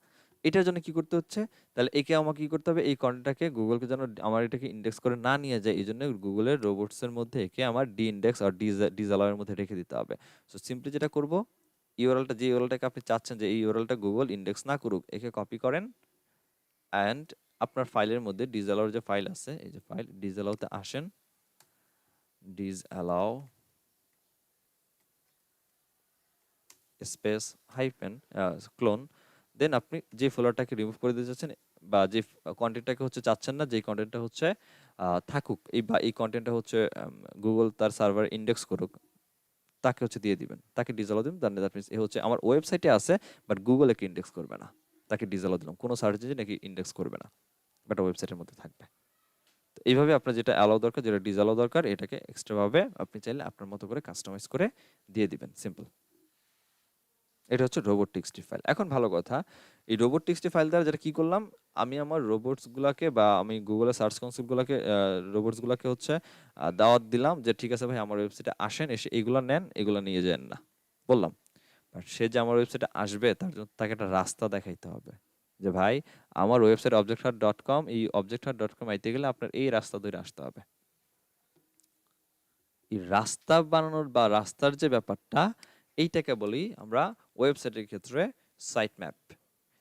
এটার জন্য কি করতে হচ্ছে? তাহলে একে আমাকে কি করতে হবে? এই কন্টেন্টটাকে গুগলকে যেন আমার এটাকে ইন্ডেক্স করে না নিয়ে যায়, এই জন্য গুগলের রোবটস এর মধ্যে একে আমার ডি ইন্ডেক্স আর ডিসঅ্যালাউ এর মধ্যে রেখে দিতে হবে। সো সিম্পলি যেটা করব, ইউআরএলটা, যে ইউআরএলটাকে আপনি চাচ্ছেন যে এই ইউআরএলটা গুগল ইন্ডেক্স না করুক, একে কপি করেন অ্যান্ড আপনার ফাইলের মধ্যে ডিসঅ্যালাউর যে ফাইল আছে, এই যে ফাইল ডিসঅ্যালাউতে আসেন, ডিসঅ্যালাউ, স্পেস হাইফেন ক্লোন, দেন আপনি যে ফলোয়ারটাকে রিমুভ করে দিতে চাচ্ছেন বা যে কন্টেন্টটাকে হচ্ছে চাচ্ছেন না, যে কন্টেন্টটা হচ্ছে থাকুক এই কন্টেন্টটা হচ্ছে গুগল তার সার্ভার ইন্ডেক্স করুক, তাকে হচ্ছে দিয়ে দিবেন, তাকে ডিসঅ্যালো দিবেন। দ্যাট মিনস এ হচ্ছে আমার ওয়েবসাইটে আছে বাট গুগল একে ইন্ডেক্স করবে না, তাকে ডিসঅ্যালো দিলাম, কোনো সার্চ ইঞ্জিন নাকি ইন্ডেক্স করবে না, বাট ওয়েবসাইটের মধ্যে থাকবে। তো এইভাবে আপনার যেটা অ্যালাউ দরকার, যেটা ডিসঅ্যালাউ দরকার, এটাকে এক্সট্রা ভাবে আপনি চাইলে আপনার মতো করে কাস্টমাইজ করে দিয়ে দিবেন, সিম্পল। এটা হচ্ছে রোবট টিএক্সটি ফাইল। এখন ভালো কথা, এই রোবট টিএক্সটি ফাইল দ্বারা যেটা কি করলাম, আমি আমার রোবটস গুলাকে বা আমি গুগলের সার্চ কনসোল গুলাকে রোবটস গুলাকে হচ্ছে দাওয়াত দিলাম যে ঠিক আছে ভাই আমার ওয়েবসাইটে আসেন, এসে এইগুলা নেন, এগুলা নিয়ে যান না, বললাম। বাট সে যে আমার ওয়েবসাইটে আসবে তার জন্য তাকে একটা রাস্তা দেখাইতে হবে যে ভাই আমার ওয়েবসাইট objectHut.com, এই objectHut.com আইতে গেলে আপনার এই রাস্তা ধরে আসতে হবে। এই রাস্তা বানানোর বা রাস্তার যে ব্যাপারটা, এইটাকে বলি আমরা ওয়েবসাইটের ক্ষেত্রে সাইট ম্যাপ।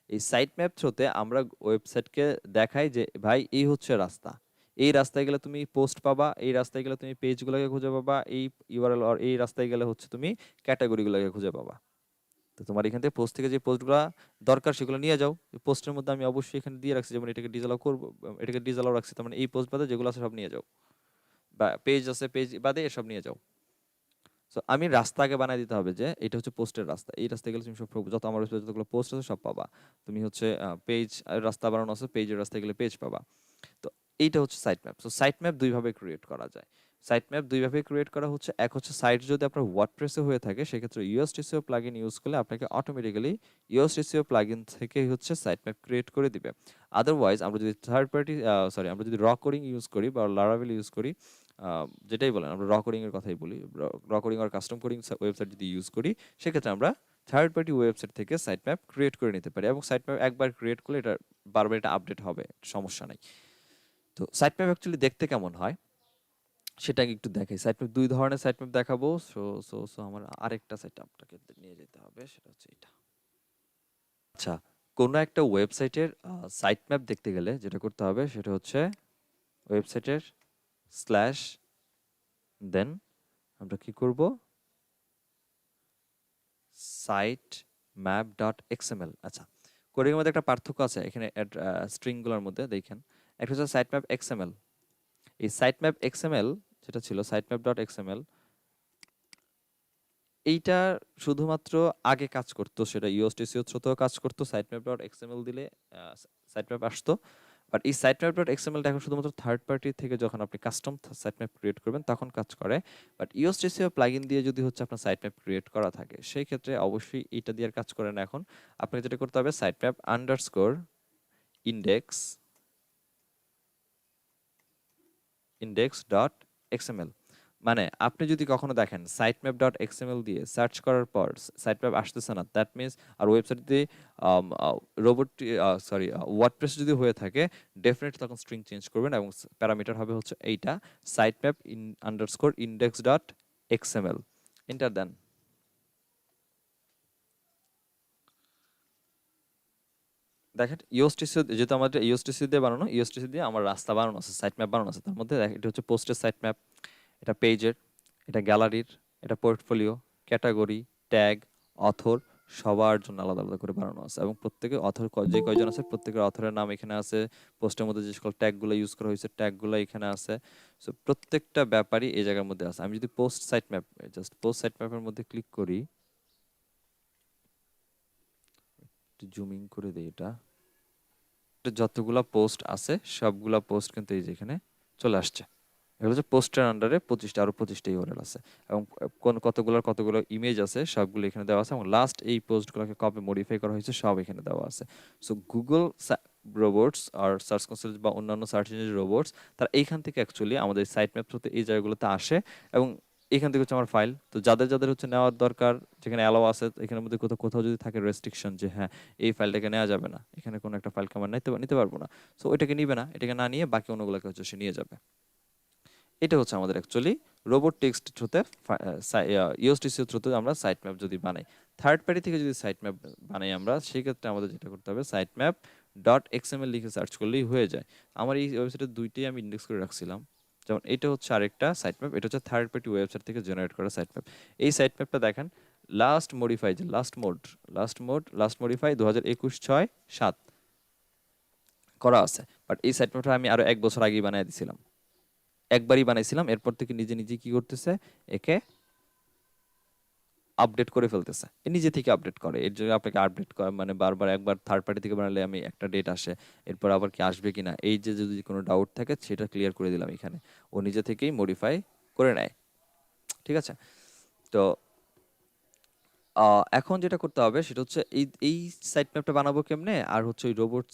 এই সাইট ম্যাপ থ্রুতে আমরা ওয়েবসাইটকে দেখাই যে ভাই এই হচ্ছে রাস্তা, এই রাস্তায় গেলে তুমি পোস্ট পাবা, এই রাস্তায় গেলে তুমি পেজগুলোকে খুঁজে পাবা, এই ইউআরএল আর এই রাস্তায় গেলে হচ্ছে তুমি ক্যাটাগরিগুলোকে খুঁজে পাবা। তো তোমার এখান থেকে পোস্ট থেকে যে পোস্টগুলো দরকার সেগুলো নিয়ে যাও। পোস্টের মধ্যে আমি অবশ্যই এখানে দিয়ে রাখছি, যেমন এটাকে ডিসঅ্যালাউ করবো, এটাকে ডিসঅ্যালাউ রাখছি, তার মানে এই পোস্ট বাদে যেগুলো আছে সব নিয়ে যাও, বা পেজ আছে পেজ বাদে এসব নিয়ে যাও। সো আমি রাস্তা আগে বানাই দিতে হবে যে এটা হচ্ছে পোস্টের রাস্তা, এই রাস্তায় গেলে তুমি সব যত আমার ওয়েবসাইটে যতগুলো পোস্ট আছে সব পাবা। তুমি হচ্ছে পেজ রাস্তা বানানো আছে, পেজের রাস্তায় গেলে পেজ পাবা। তো এইটা হচ্ছে site map. So site map দুইভাবে ক্রিয়েট করা যায়। সাইট ম্যাপ দুইভাবে ক্রিয়েট করা হচ্ছে, এক হচ্ছে সাইট যদি আপনার ওয়ার্ডপ্রেসে হয়ে থাকে সেক্ষেত্রে ইউএসটিসিও প্লাগইন ইউজ করলে আপনাকে অটোমেটিক্যালি ইউএসটিসিও প্লাগইন থেকে হচ্ছে সাইট ম্যাপ ক্রিয়েট করে দিবে। আদারওয়াইজ আমরা যদি থার্ড পার্টি আমরা যদি র কোডিং ইউজ করি বা লারাভেল ইউজ করি, যেটাই বলেন আমরা র কোডিং এর কথাই বলি, র কোডিং আর কাস্টম কোডিং ওয়েবসাইট যদি ইউজ করি সেক্ষেত্রে আমরা থার্ড পার্টি ওয়েবসাইট থেকে সাইট ম্যাপ ক্রিয়েট করে নিতে পারি, এবং সাইট ম্যাপ একবার ক্রিয়েট করলে এটা বারবার এটা আপডেট হবে, সমস্যা নাই। তো সাইট ম্যাপ অ্যাকচুয়ালি দেখতে কেমন হয় সেটা একটু দেখাই। সাইট ম্যাপ দুই ধরনের সাইট ম্যাপ দেখাবো। সো আমার আরেকটা সাইট আপনাকে নিয়ে যেতে হবে, সেটা হচ্ছে এটা। আচ্ছা, কোনো একটা ওয়েবসাইটের সাইট ম্যাপ দেখতে গেলে যেটা করতে হবে সেটা হচ্ছে ওয়েবসাইটের স্ল্যাশ দেন আমরা কি করব, সাইট ম্যাপ ডট এক্সএমএল। আচ্ছা, কোডিং এর মধ্যে একটা পার্থক্য আছে এখানে স্ট্রিংগুলোর মধ্যে দেখেন, একটা হচ্ছে সাইট ম্যাপ এক্সএমএল। এই সাইট ম্যাপ এক্সএমএল যেটা ছিল সাইট ম্যাপ ডট এক্সএমএল, এইটা শুধুমাত্র আগে কাজ করতো, সেটা ইউএসটিসিও থ্রুতেও কাজ করতো, সাইট ম্যাপ ডট এক্সএমএল দিলে সাইট ম্যাপ আসতো। বাট এই সাইট ম্যাপ ডট এক্সএমএলটা এখন শুধুমাত্র থার্ড পার্টি থেকে যখন আপনি কাস্টম সাইট ম্যাপ ক্রিয়েট করবেন তখন কাজ করে। বাট ইউএসটিসিও প্লাগইন দিয়ে যদি হচ্ছে আপনার সাইট ম্যাপ ক্রিয়েট করা থাকে সেই ক্ষেত্রে অবশ্যই এইটা দিয়ে আর কাজ করে না। এখন আপনাকে যেটা করতে হবে, site map underscore index index dot XML. মানে আপনি যদি কখনো দেখেন সাইটম্যাপ ডট এক্সএমএল দিয়ে সার্চ করার পর সাইটম্যাপ আসতেছে না, দ্যাট মিনস আর ওয়েবসাইট দিয়ে রোবট ওয়ার্ডপ্রেস যদি হয়ে থাকে ডেফিনেটলি তখন স্ট্রিং চেঞ্জ করবেন এবং প্যারামিটার হবে হচ্ছে এইটা, sitemap underscore index dot XML. Enter দেন। দেখেন ইওএসটিসি যেহেতু আমাদের ইওএসটিসি দিয়ে বানানো, ইওএসটিসি দিয়ে আমার রাস্তা বানানো আছে, সাইট ম্যাপ বানানো আছে, তার মধ্যে এটা হচ্ছে পোস্টের সাইট ম্যাপ, এটা পেজের, এটা গ্যালারির, এটা পোর্টফোলিও, ক্যাটাগরি, ট্যাগ, অথর, সবার জন্য আলাদা আলাদা করে বানানো আছে, এবং প্রত্যেকে অথর যে কয়জন আছে প্রত্যেকের অথরের নাম এখানে আছে, পোস্টের মধ্যে যে সকল ট্যাগগুলো ইউজ করা হয়েছে ট্যাগগুলো এখানে আছে। সো প্রত্যেকটা ব্যাপারই এই জায়গার মধ্যে আছে। আমি যদি post site map, just post site ম্যাপের মধ্যে ক্লিক করি, একটু জুমিং করে দিই, এটা যতগুলা পোস্ট আছে সবগুলা পোস্ট কিন্তু এই যে এখানে চলে আসছে। এগুলো হচ্ছে পোস্টের আন্ডারে 25টা, আরো 25টা ইউআরএল আছে, এবং কতগুলো ইমেজ আছে সবগুলো এখানে দেওয়া আছে, এবং লাস্ট এই পোস্টগুলোকে কবে মডিফাই করা হয়েছে সব এখানে দেওয়া আছে। সো গুগল রোবটস আর সার্চ কনসোল বা অন্যান্য সার্চ ইঞ্জিন রোবটস তারা এইখান থেকে অ্যাকচুয়ালি আমাদের সাইট ম্যাপ থ্রুতে এই জায়গাগুলোতে আসে, এবং এখান থেকে হচ্ছে আমার ফাইল। তো যাদের যাদের হচ্ছে নেওয়ার দরকার, যেখানে অ্যালাও আছে এখানের মধ্যে কোথাও কোথাও যদি থাকে রেস্ট্রিকশন যে হ্যাঁ এই ফাইলটাকে নেওয়া যাবে না, এখানে কোনো একটা ফাইল আমার নিতে পারবো না, সো ওইটাকে নিবে না, এটাকে না নিয়ে বাকি অন্যগুলোকে হচ্ছে সে নিয়ে যাবে। এটা হচ্ছে আমাদের অ্যাকচুয়ালি রোবট টেক্সট থ্রুতে ইউএসটিসি থ্রুতে আমরা সাইট ম্যাপ যদি বানাই। থার্ড পার্টি থেকে যদি সাইট ম্যাপ বানাই আমরা, সেই ক্ষেত্রে আমাদের যেটা করতে হবে, সাইট ম্যাপ ডট এক্সএমএল লিখে সার্চ করলেই হয়ে যায়। আমার এই ওয়েবসাইটে দুইটাই আমি ইন্ডেক্স করে রাখছিলাম, যেমন এটা হচ্ছে আরেকটা সাইট ম্যাপ, এটা হচ্ছে থার্ড পার্টি ওয়েবসাইট থেকে জেনারেট করা সাইট ম্যাপ। এই সাইট ম্যাপটা দেখেন লাস্ট মডিফাই, যে লাস্ট মডিফাই 2021/6/7 করা আছে। বাট এই সাইট ম্যাপটা আমি আরো 1 বছর আগেই বানাই দিছিলাম, একবারই বানাইছিলাম, এরপর থেকে নিজে নিজে কি করতেছে, একে আপডেট করে ফেলতেছে, এ নিজে থেকে আপডেট করে। এর জন্য আপনাকে আপডেট করা মানে বারবার, একবার থার্ড পার্টি থেকে বানালে আমি একটা ডেট আসে, এরপর আবার কি আসবে কিনা, এই যে যদি কোনো ডাউট থাকে সেটা ক্লিয়ার করে দিলাম এখানে, ও নিজে থেকেই মডিফাই করে নেয়। ঠিক আছে? তো এখন যেটা করতে হবে সেটা হচ্ছে এই এই সাইট ম্যাপটা বানাবো কেমনে, আর হচ্ছে ওই রোবট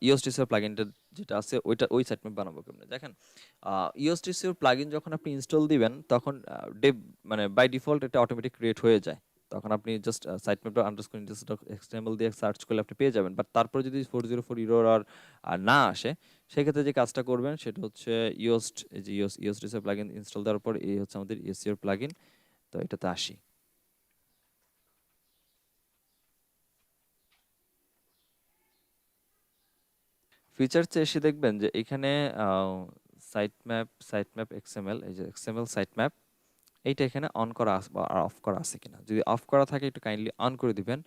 ইওসটিসির প্লাগইনটা যেটা আছে ওইটা, ওই সাইট ম্যাপ বানাবো কেমনে দেখেন। ইওসটিসির প্লাগইন যখন আপনি ইনস্টল দিবেন তখন ডেভ মানে বাই ডিফল্ট এটা অটোমেটিক ক্রিয়েট হয়ে যায়। তখন আপনি জাস্ট সাইট ম্যাপটা আন্ডারস্কোর ইন্ডেক্স ডট এক্সটেম্বল দিয়ে সার্চ করলে আপনি পেয়ে যাবেন। বাট তারপরে যদি 404 ইরোর আর না আসে, সেক্ষেত্রে যে কাজটা করবেন সেটা হচ্ছে এই যে ইওসটিসির প্লাগইন ইনস্টল দেওয়ার পর এই হচ্ছে আমাদের ইএসসির প্লাগইন। তো এটাতে আসি। ফিচারসে এসে দেখবেন যে এখানে সাইট ম্যাপ এক্সএমএল, এই যে এক্সএমএল সাইট ম্যাপ, এইটা এখানে অন করা আছে বা অফ করা আছে কিনা। যদি অফ করা থাকে একটু কাইন্ডলি অন করে দিবেন।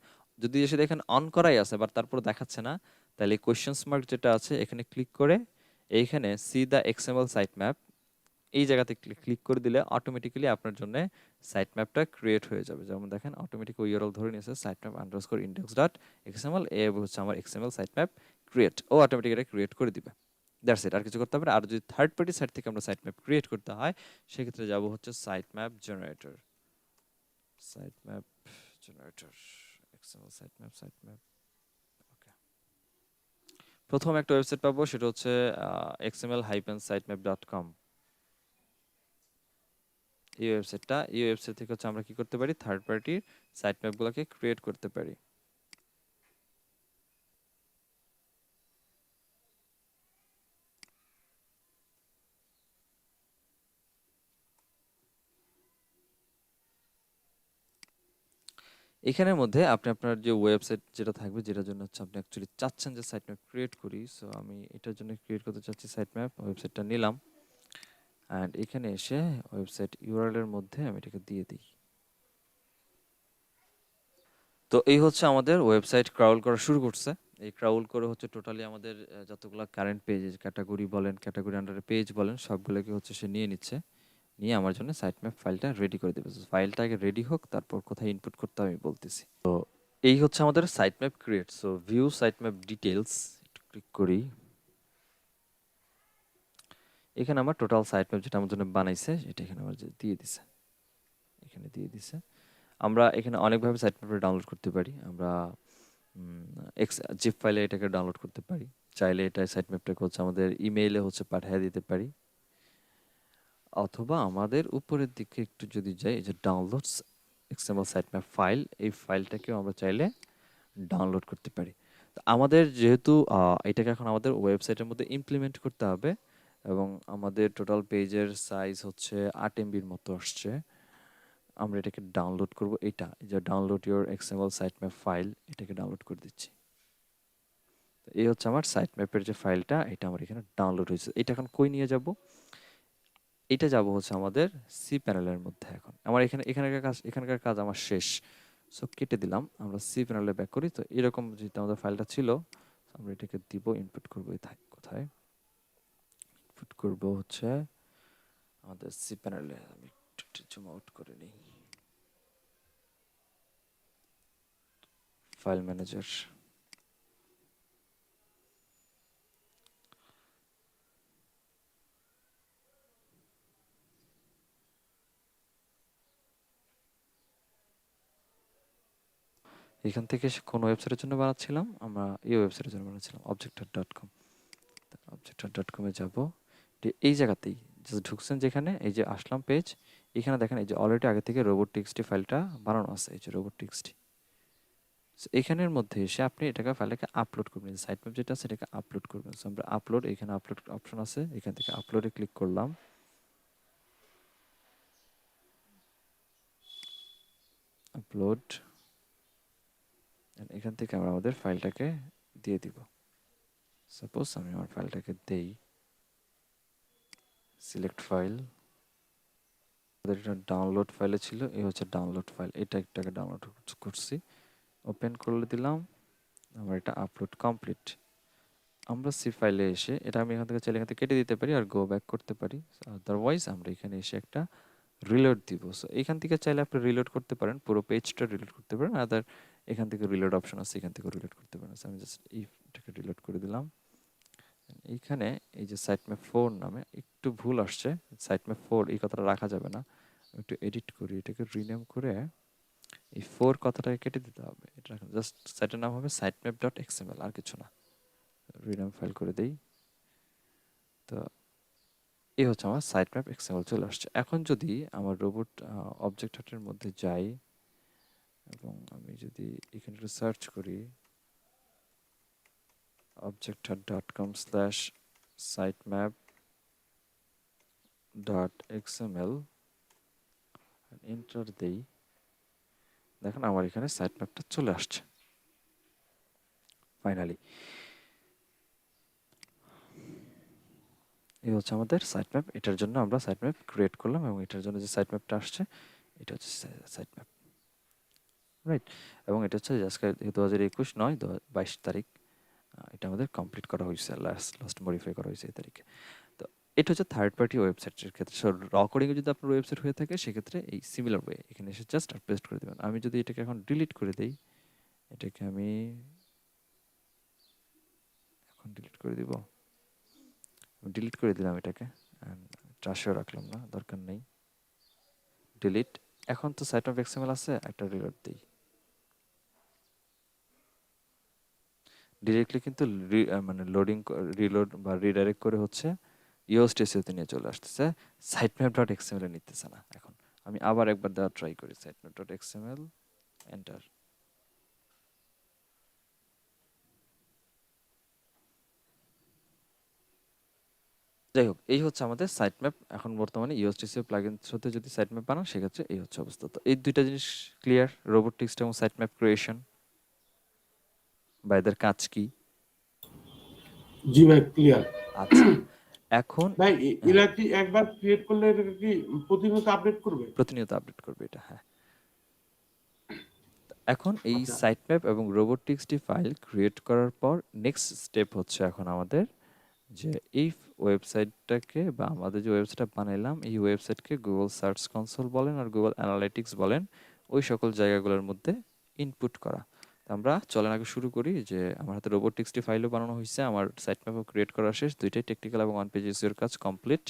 যদি এসে দেখেন অন করাই আছে বাট তারপর দেখাচ্ছে না, তাহলে কোয়েশ্চেন মার্ক যেটা আছে এখানে ক্লিক করে এইখানে see the XML site map, এই জায়গাতে ক্লিক করে দিলে অটোমেটিক্যালি আপনার জন্য সাইট ম্যাপটা ক্রিয়েট হয়ে যাবে। যেমন দেখেন অটোমেটিক ইউআরএল ধরে নিয়েছে site map underscore index dot XML, এ হচ্ছে আমার এক্সএমএল সাইট ম্যাপ ক্রিয়েট, ও অটোমেটিক এটা ক্রিয়েট করে দিবে। দ্যাটস ইট, আর কিছু করতে হবে না। আর যদি থার্ড পার্টি সাইট থেকে আমরা সাইট ম্যাপ ক্রিয়েট করতে হয়, সেক্ষেত্রে যাব হচ্ছে site map generator, site map generator, XML site map. Okay, প্রথম একটা ওয়েবসাইট পাবো, সেটা হচ্ছে xml-sitemap.com। এই ওয়েবসাইট থেকে হচ্ছে আমরা কি করতে পারি, থার্ড পার্টির সাইট ম্যাপগুলোকে ক্রিয়েট করতে পারি। এখানের মধ্যে আপনি আপনার যে ওয়েবসাইট যেটা থাকবে, যেটার জন্য হচ্ছে আপনি অ্যাকচুয়ালি চাচ্ছেন যে সাইট ম্যাপ ক্রিয়েট করি, সো আমি এটার জন্য ক্রিয়েট করতে চাচ্ছি সাইট ম্যাপ, ওয়েবসাইটটা নিলাম অ্যান্ড এখানে এসে ওয়েবসাইট ইউআরএল এর মধ্যে আমি এটাকে দিয়ে দিই। তো এই হচ্ছে আমাদের ওয়েবসাইট ক্রাউল করা শুরু করছে। এই ক্রাউল করে হচ্ছে টোটালি আমাদের যতগুলো কারেন্ট পেজেস, ক্যাটাগরি বলেন, ক্যাটাগরি আন্ডারে পেজ বলেন, সবগুলোকে হচ্ছে সে নিয়ে নিচ্ছে, নিয়ে আমার জন্য সাইট ম্যাপ ফাইলটা রেডি করে দেবে। ফাইলটা আগে রেডি হোক, তারপর কোথায় ইনপুট করতে হবে আমি বলতেছি। তো এই হচ্ছে আমাদের site map create. So view site map details, একটু ক্লিক করি। এখানে আমার টোটাল সাইট ম্যাপ যেটা আমার জন্য বানাইছে এটা এখানে আমার দিয়ে দিছে, এখানে দিয়ে দিছে। আমরা এখানে অনেকভাবে সাইট ম্যাপটা ডাউনলোড করতে পারি। আমরা জিপ ফাইলে এটাকে ডাউনলোড করতে পারি, চাইলে এটা সাইট ম্যাপটাকে হচ্ছে আমাদের ইমেইলে হচ্ছে পাঠিয়ে দিতে পারি, অথবা আমাদের উপরের দিকে একটু যদি যাই, এই যে downloads XML site map file, এই ফাইলটাকেও আমরা চাইলে ডাউনলোড করতে পারি। তো আমাদের যেহেতু এটাকে এখন আমাদের ওয়েবসাইটের মধ্যে ইমপ্লিমেন্ট করতে হবে, এবং আমাদের টোটাল পেজের সাইজ হচ্ছে 8 এমবির মতো আসছে, আমরা এটাকে ডাউনলোড করব। এটা এই যে download your XML site map file, এটাকে ডাউনলোড করে দিচ্ছি। তো এই হচ্ছে আমার সাইট ম্যাপের যে ফাইলটা, এটা আমার এখানে ডাউনলোড হয়েছে। এটা এখন কই নিয়ে যাব, এটা যাব হচ্ছে আমাদের সি প্যানেলের মধ্যে। এখন আমার এখানকার কাজ আমার শেষ, সো কেটে দিলাম। আমরা সি প্যানেলে ব্যাক করি। তো এরকম যেটা আমাদের ফাইলটা ছিল, আমরা এটাকে দিব, ইনপুট করবো কোথায়, ইনপুট করব হচ্ছে আমাদের সি প্যানেলে। আমি একটু জুম আউট করে নিই, ফাইল ম্যানেজার। এখান থেকে কোন ওয়েবসাইটের জন্য বানাচ্ছিলাম, আমরা এই ওয়েবসাইটের জন্য বানাচ্ছিলাম objector.com। objector.com এ যাব, এই জায়গাতেই জাস্ট ঢুকছেন যেখানে, এই যে আসলাম পেজ, এখানে দেখেন এই যে অলরেডি আগে থেকে রোবট টিএক্সটি ফাইলটা বানানো আছে, এই যে রোবট টিএক্সটি। এখানের মধ্যে এসে আপনি এটাকে ফাইলটাকে আপলোড করবেন, সাইট ম্যাপ যেটা আছে এটাকে আপলোড করবেন। সো আমরা আপলোড, এখানে আপলোড অপশন আছে, এখান থেকে আপলোডে ক্লিক করলাম, আপলোড, এখান থেকে আমরা আমাদের ফাইলটাকে দিয়ে দিব। সাপোজ আমি আমার ফাইলটাকে দেই, সিলেক্ট ফাইল, আমাদের এটা ডাউনলোড ফাইলে ছিল, এই হচ্ছে ডাউনলোড ফাইল, এটা একটাকে ডাউনলোড করছি, ওপেন করে দিলাম, আমার এটা আপলোড কমপ্লিট। আমরা সি ফাইলে এসে এটা আমি এখান থেকে চাইলে এখান থেকে কেটে দিতে পারি আর গো ব্যাক করতে পারি, আদারওয়াইজ আমরা এখানে এসে একটা রিলোড দিব। সো এখান থেকে চাইলে আপনি রিলোড করতে পারেন, পুরো পেজটা রিলোড করতে পারেন, আদার এখান থেকে রিলোড অপশন আছে, এখান থেকে রিলোড করতে পারেন। আমি জাস্ট এইটাকে রিলোড করে দিলাম। এইখানে এই যে সাইটম্যাপ 4 নামে একটু ভুল আসছে, সাইটম্যাপ 4 এই কথাটা রাখা যাবে না, একটু এডিট করি, এটাকে রিনেম করে এই 4 কথাটাকে কেটে দিতে হবে, এটা জাস্ট সাইটের নাম হবে সাইটম্যাপ ডট এক্সএমএল, আর কিছু না। রিনেম ফাইল করে দেই। তো এই হচ্ছে আমার সাইটম্যাপ এক্সএমএল চলে আসছে। এখন যদি আমার রোবট অবজেক্ট হাটের মধ্যে যাই এবং আমি যদি এখানে সার্চ করি objecthut.com/sitemap.xml, এন্টার দেই, দেখেন আমার এখানে সাইটম্যাপটা চলে আসছে ফাইনালি। এই হচ্ছে আমাদের সাইটম্যাপ, এটার জন্য আমরা সাইটম্যাপ ক্রিয়েট করলাম এবং এটার জন্য যে সাইটম্যাপটা আসছে এটা হচ্ছে সাইটম্যাপ, রাইট। এবং এটা হচ্ছে আজকে 2021/9/22 তারিখ, এটা আমাদের কমপ্লিট করা হয়েছে, লাস্ট মডিফাই করা হয়েছে এই তারিখে। তো এটা হচ্ছে থার্ড পার্টি ওয়েবসাইটের ক্ষেত্রে। সো রেকর্ডিংয়ে যদি আপনার ওয়েবসাইট হয়ে থাকে সেক্ষেত্রে এই সিমিলার ওয়ে এখানে এসে জাস্ট পেস্ট করে দেবেন। আমি যদি এটাকে এখন ডিলিট করে দেই, এটাকে আমি এখন ডিলিট করে দিব, ডিলিট করে দিলাম এটাকে, ট্রাশেও রাখলাম না, দরকার নেই, ডিলিট। এখন তো সাইট অফ এক্সএমএল আছে, একটা রিলোড দিই, ডিরেক্টলি কিন্তু মানে লোডিং রিলোড বা রিডাইরেক্ট করে হচ্ছে ইওস্টেসিওতে নিয়ে চলে আসতেছে, সাইটম্যাপ ডট এক্সএমএল এ নিতেছে না। এখন আমি আবার একবার দেওয়া ট্রাই করি, সাইটম্যাপ ডট এক্সএমএল, এন্টার। যাই হোক, এই হচ্ছে আমাদের সাইটম্যাপ। এখন বর্তমানে ইওস্টেসিও প্লাগইন সাথে যদি সাইটম্যাপ বানান সেক্ষেত্রে এই হচ্ছে অবস্থা। তো এই দুইটা জিনিস ক্লিয়ার, রোবোটিক্স এবং সাইটম্যাপ ক্রিয়েশন বা এদের কাজ কি? জি ভাই, ক্লিয়ার। আচ্ছা, এখন ভাই হ্যাঁ, এরা কি একবার ক্রিয়েট করলে এটাকে কি প্রতিনিয়ত আপডেট করবে? প্রতিনিয়ত আপডেট করবে এটা, হ্যাঁ। এখন এই আচ্ছা। সাইটম্যাপ এবং রোবোটিক্সটি ফাইল ক্রিয়েট করার পর নেক্সট স্টেপ হচ্ছে এখন আমাদের যে এই ওয়েবসাইটটাকে বা আমাদের যে ওয়েবসাইটটা বানাইলাম এই ওয়েবসাইটকে গুগল সার্চ কনসোল বলেন আর গুগল অ্যানালাইটিক্স বলেন, ওই সকল জায়গাগুলোর মধ্যে ইনপুট করা। তো আমরা চলেন আগে শুরু করি যে আমার হাতে রোবোটিক্সটি ফাইলও বানানো হয়েছে, আমার সাইটম্যাপও ক্রিয়েট করা শেষ, দুইটাই টেকনিক্যাল এবং অন পেজ এসইওর কাজ কমপ্লিট।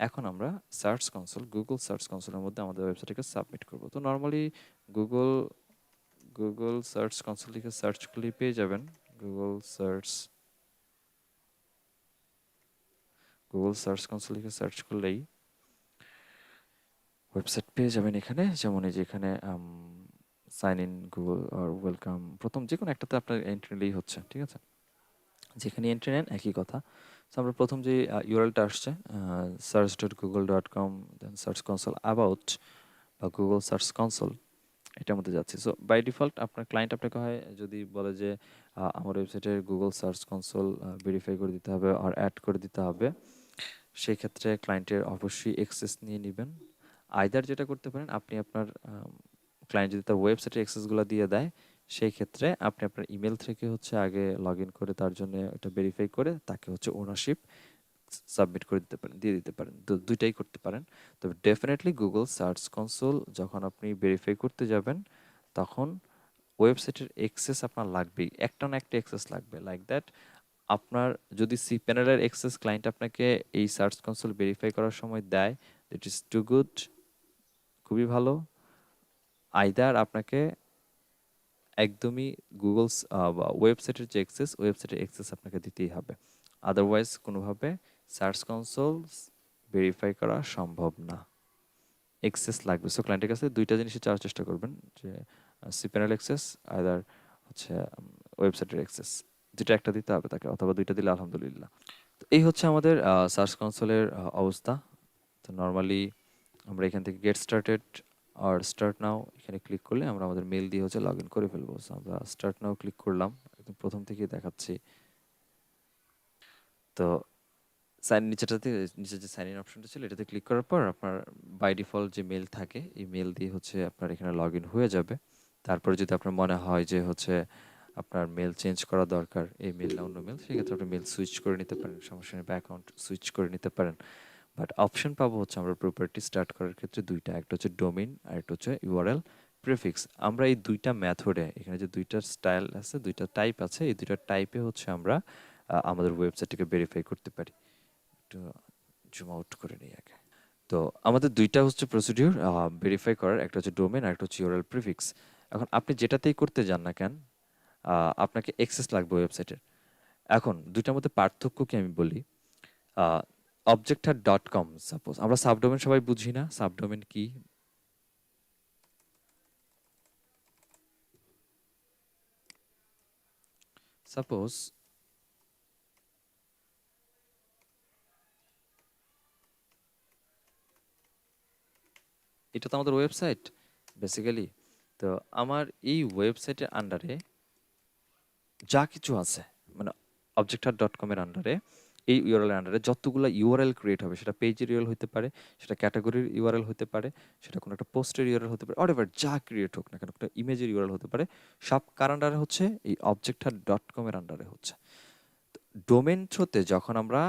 এখন আমরা সার্চ কনসোল, গুগল সার্চ কনসোলের মধ্যে আমাদের ওয়েবসাইটটাকে সাবমিট করব। তো normally Google Google search console লিখে সার্চ করলেই পেয়ে যাবেন। Google search Google search console লিখে সার্চ করলেই ওয়েবসাইট পেয়ে যাবেন। এখানে যেমন এই যে এখানে সাইন ইন গুগল আর ওয়েলকাম, প্রথম যে কোনো একটাতে আপনার এন্ট্রি নিলেই হচ্ছে, ঠিক আছে, যেখানে এন্ট্রি নেন একই কথা। সো আমরা প্রথম যে ইউআরএলটা আসছে search.google.com, then search console about বা গুগল সার্চ কনসোল, এটার মধ্যে যাচ্ছি। সো বাই ডিফল্ট আপনার ক্লায়েন্ট আপনাকে হয় যদি বলে যে আমার ওয়েবসাইটে গুগল সার্চ কনসোল ভেরিফাই করে দিতে হবে আর অ্যাড করে দিতে হবে, সেই ক্ষেত্রে ক্লায়েন্টের অবশ্যই অ্যাক্সেস নিয়ে নেবেন। আইদার যেটা করতে পারেন, আপনি আপনার ক্লায়েন্ট যদি তার ওয়েবসাইটের অ্যাক্সেসগুলো দিয়ে দেয়, সেই ক্ষেত্রে আপনি আপনার ইমেল থেকে হচ্ছে আগে লগ ইন করে তার জন্য এটা ভেরিফাই করে তাকে হচ্ছে ওনারশিপ সাবমিট করে দিতে পারেন, দিয়ে দিতে পারেন, দুইটাই করতে পারেন। তবে ডেফিনেটলি গুগল সার্চ কনসোল যখন আপনি ভেরিফাই করতে যাবেন তখন ওয়েবসাইটের অ্যাক্সেস আপনার লাগবেই, একটা না একটা অ্যাক্সেস লাগবে, লাইক দ্যাট। আপনার যদি সি প্যানেলের অ্যাক্সেস ক্লায়েন্ট আপনাকে এই সার্চ কনসোল ভেরিফাই করার সময় দেয়, দ্যাট ইজ টু গুড, খুবই ভালো। আইদার আপনাকে একদমই গুগলস ওয়েবসাইটের যে অ্যাক্সেস, ওয়েবসাইটের অ্যাক্সেস আপনাকে দিতেই হবে, আদারওয়াইজ কোনোভাবে সার্চ কনসোল ভেরিফাই করা সম্ভব না, অ্যাক্সেস লাগবে। সো ক্লায়েন্টের কাছে দুইটা জিনিসই চাওয়ার চেষ্টা করবেন, যে সি প্যানেল অ্যাক্সেস আইদার হচ্ছে ওয়েবসাইটের অ্যাক্সেস, যেটা একটা দিতে হবে তাকে, অথবা দুইটা দিলে আলহামদুলিল্লাহ। তো এই হচ্ছে আমাদের সার্চ কনসোলের অবস্থা। তো নর্মালি আমরা এখান থেকে গেট স্টার্টেড আর স্টার্ট নাও এখানে ক্লিক করলে আমরা আমাদের মেল দিয়ে হচ্ছে লগ ইন করে ফেলবো। সো আমরা স্টার্ট নাও ক্লিক করলাম, একদম প্রথম থেকেই দেখাচ্ছি। তো নিচে যে সাইন ইন অপশনটা ছিল এটাতে ক্লিক করার পর আপনার বাই ডিফল্ট যে মেল থাকে এই মেল দিয়ে হচ্ছে আপনার এখানে লগ ইন হয়ে যাবে। তারপরে যদি আপনার মনে হয় যে হচ্ছে আপনার মেল চেঞ্জ করা দরকার, এই মেল না অন্য মেল, সেক্ষেত্রে আপনি মেল সুইচ করে নিতে পারেন, সমস্যা নেই, বা অ্যাকাউন্ট সুইচ করে নিতে পারেন। বাট অপশন পাবো হচ্ছে আমরা প্রপার্টি স্টার্ট করার ক্ষেত্রে দুইটা, একটা হচ্ছে ডোমেইন আর একটা হচ্ছে ইউআরএল প্রিফিক্স। আমরা এই দুইটা মেথডে, এখানে যে দুইটা স্টাইল আছে, দুইটা টাইপ আছে, এই দুইটা টাইপে হচ্ছে আমরা আমাদের ওয়েবসাইটটিকে ভেরিফাই করতে পারি। একটু জুম আউট করে নিই আগে। তো আমাদের দুইটা হচ্ছে প্রসিডিউর ভেরিফাই করার, একটা হচ্ছে ডোমেন আর একটা হচ্ছে ইউআরএল প্রিফিক্স। এখন আপনি যেটাতেই করতে যান না কেন, আপনাকে অ্যাক্সেস লাগবে ওয়েবসাইটের। এখন দুইটার মধ্যে পার্থক্য কি আমি বলি। objecthat.com, সাপোজ আমরা সাবডোমেন সবাই বুঝি না, সাবডোমেন কি? সাপোজ এটা তো আমাদের ওয়েবসাইট বেসিক্যালি। তো আমার এই ওয়েবসাইটের আন্ডারে যা কিছু আছে, মানে objecthat.com এর আন্ডারে, এই ইউআরএল এর আন্ডারে যতগুলো ইউআরএল ক্রিয়েট হবে, সেটা পেজের ইউআরএল হতে পারে, সেটা ক্যাটাগরির ইউআরএল হতে পারে, সেটা কোনো একটা পোস্টের ইউআরএল হতে পারে, অরেভার যা ক্রিয়েট হোক না কেন, একটা ইমেজের ইউআরএল হতে পারে, সব কার আন্ডারে হচ্ছে? এই objecthat.com এর আন্ডারে হচ্ছে। ডোমেন থ্রোতে যখন আমরা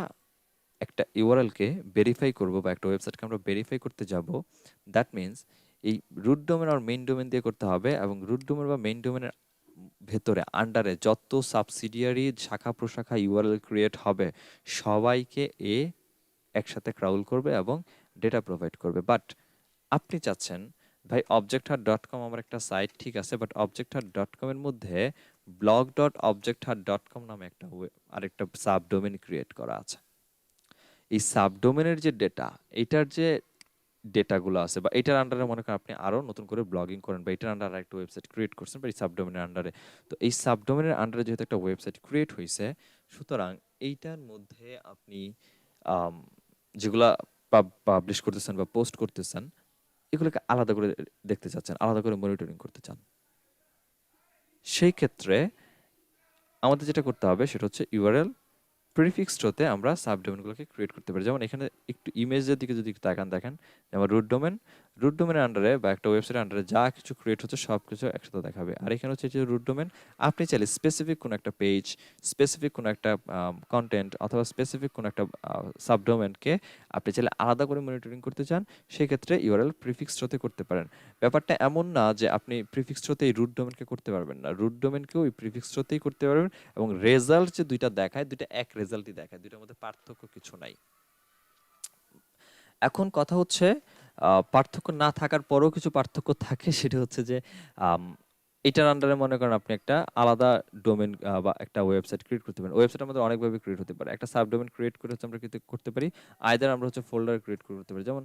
একটা ইউআরএলকে ভেরিফাই করব বা একটা ওয়েবসাইটকে আমরা ভেরিফাই করতে যাব, দ্যাট মিনস এই রুট ডোমেন আর মেইন ডোমেন দিয়ে করতে হবে, এবং রুট ডোমেন বা মেইন ডোমেনের ভেতরে আন্ডারে যত সাবসিডিয়ারি শাখা প্রশাখা ইউআরএল ক্রিয়েট হবে সবাইকে একসাথে ক্রাউল করবে এবং ডেটা প্রোভাইড করবে। বাট আপনি চাচ্ছেন ভাই objecthat.com আমার একটা সাইট ঠিক আছে, বাট objecthat.com এর মধ্যে blog.objecthat.com নামে আরেকটা সাবডোমেন ক্রিয়েট করা আছে। এই সাবডোমেনের যে ডেটা, এটার যে ডেটাগুলো আছে, বা এটার আন্ডারে মনে করেন আপনি আরো নতুন করে ব্লগিং করেন, বা এটার আন্ডারে একটা ওয়েবসাইট ক্রিয়েট করছেন, বা এই সাবডোমেনের আন্ডারে। তো এই সাবডোমেনের আন্ডারে যেহেতু একটা ওয়েবসাইট ক্রিয়েট হয়েছে, সুতরাং এইটার মধ্যে আপনি আম, যেগুলা পাবলিশ করতেছেন বা পোস্ট করতেছেন, এগুলোকে আলাদা করে দেখতে চাচ্ছেন, আলাদা করে মনিটরিং করতে চান, সেই ক্ষেত্রে আমাদের যেটা করতে হবে সেটা হচ্ছে ইউআরএল প্রিফিক্সড হতে আমরা সাবডোমেনগুলোকে ক্রিয়েট করতে পারি। যেমন এখানে একটু ইমেজের দিকে যদি একটু তাকান, দেখেন যেমন রুট ডোমেনের আন্ডারে বা একটা ওয়েবসাইটের আন্ডারে যা কিছু ক্রিয়েট হচ্ছে সব কিছু একসাথে দেখাবে। আর এখানে হচ্ছে যে রুট ডোমেন, আপনি চাইলে স্পেসিফিক কোনো একটা পেজ, স্পেসিফিক কোনো একটা কন্টেন্ট অথবা স্পেসিফিক কোনো একটা সাবডোমেনকে আপনি চাইলে আলাদা করে মনিটরিং করতে চান, সেক্ষেত্রে ইউআরএল প্রিফিক্সড হতে করতে পারেন। ব্যাপারটা এমন না যে আপনি প্রিফিক্সড হতে এই রুট ডোমেনকে করতে পারবেন না, রুট ডোমেনকেও এই প্রিফিক্সড হতেই করতে পারবেন। এবং রেজাল্ট যে দুইটা দেখায়, দুইটা এক রেজাল্টই দেখায়, দুইটার মধ্যে পার্থক্য কিছু নাই। এখন কথা হচ্ছে পার্থক্য না থাকার পরেও কিছু পার্থক্য থাকে, সেটা হচ্ছে যে আম, এটার আন্ডারে মনে করেন আপনি একটা আলাদা ডোমেন বা একটা ওয়েবসাইট ক্রিয়েট করতে পারেন। ওয়েবসাইট আমাদের অনেকভাবে ক্রিয়েট হতে পারে। একটা সাব ডোমেন ক্রিয়েট করে হচ্ছে আমরা করতে পারি, আইদার আমরা হচ্ছে ফোল্ডার ক্রিয়েট করতে পারি, যেমন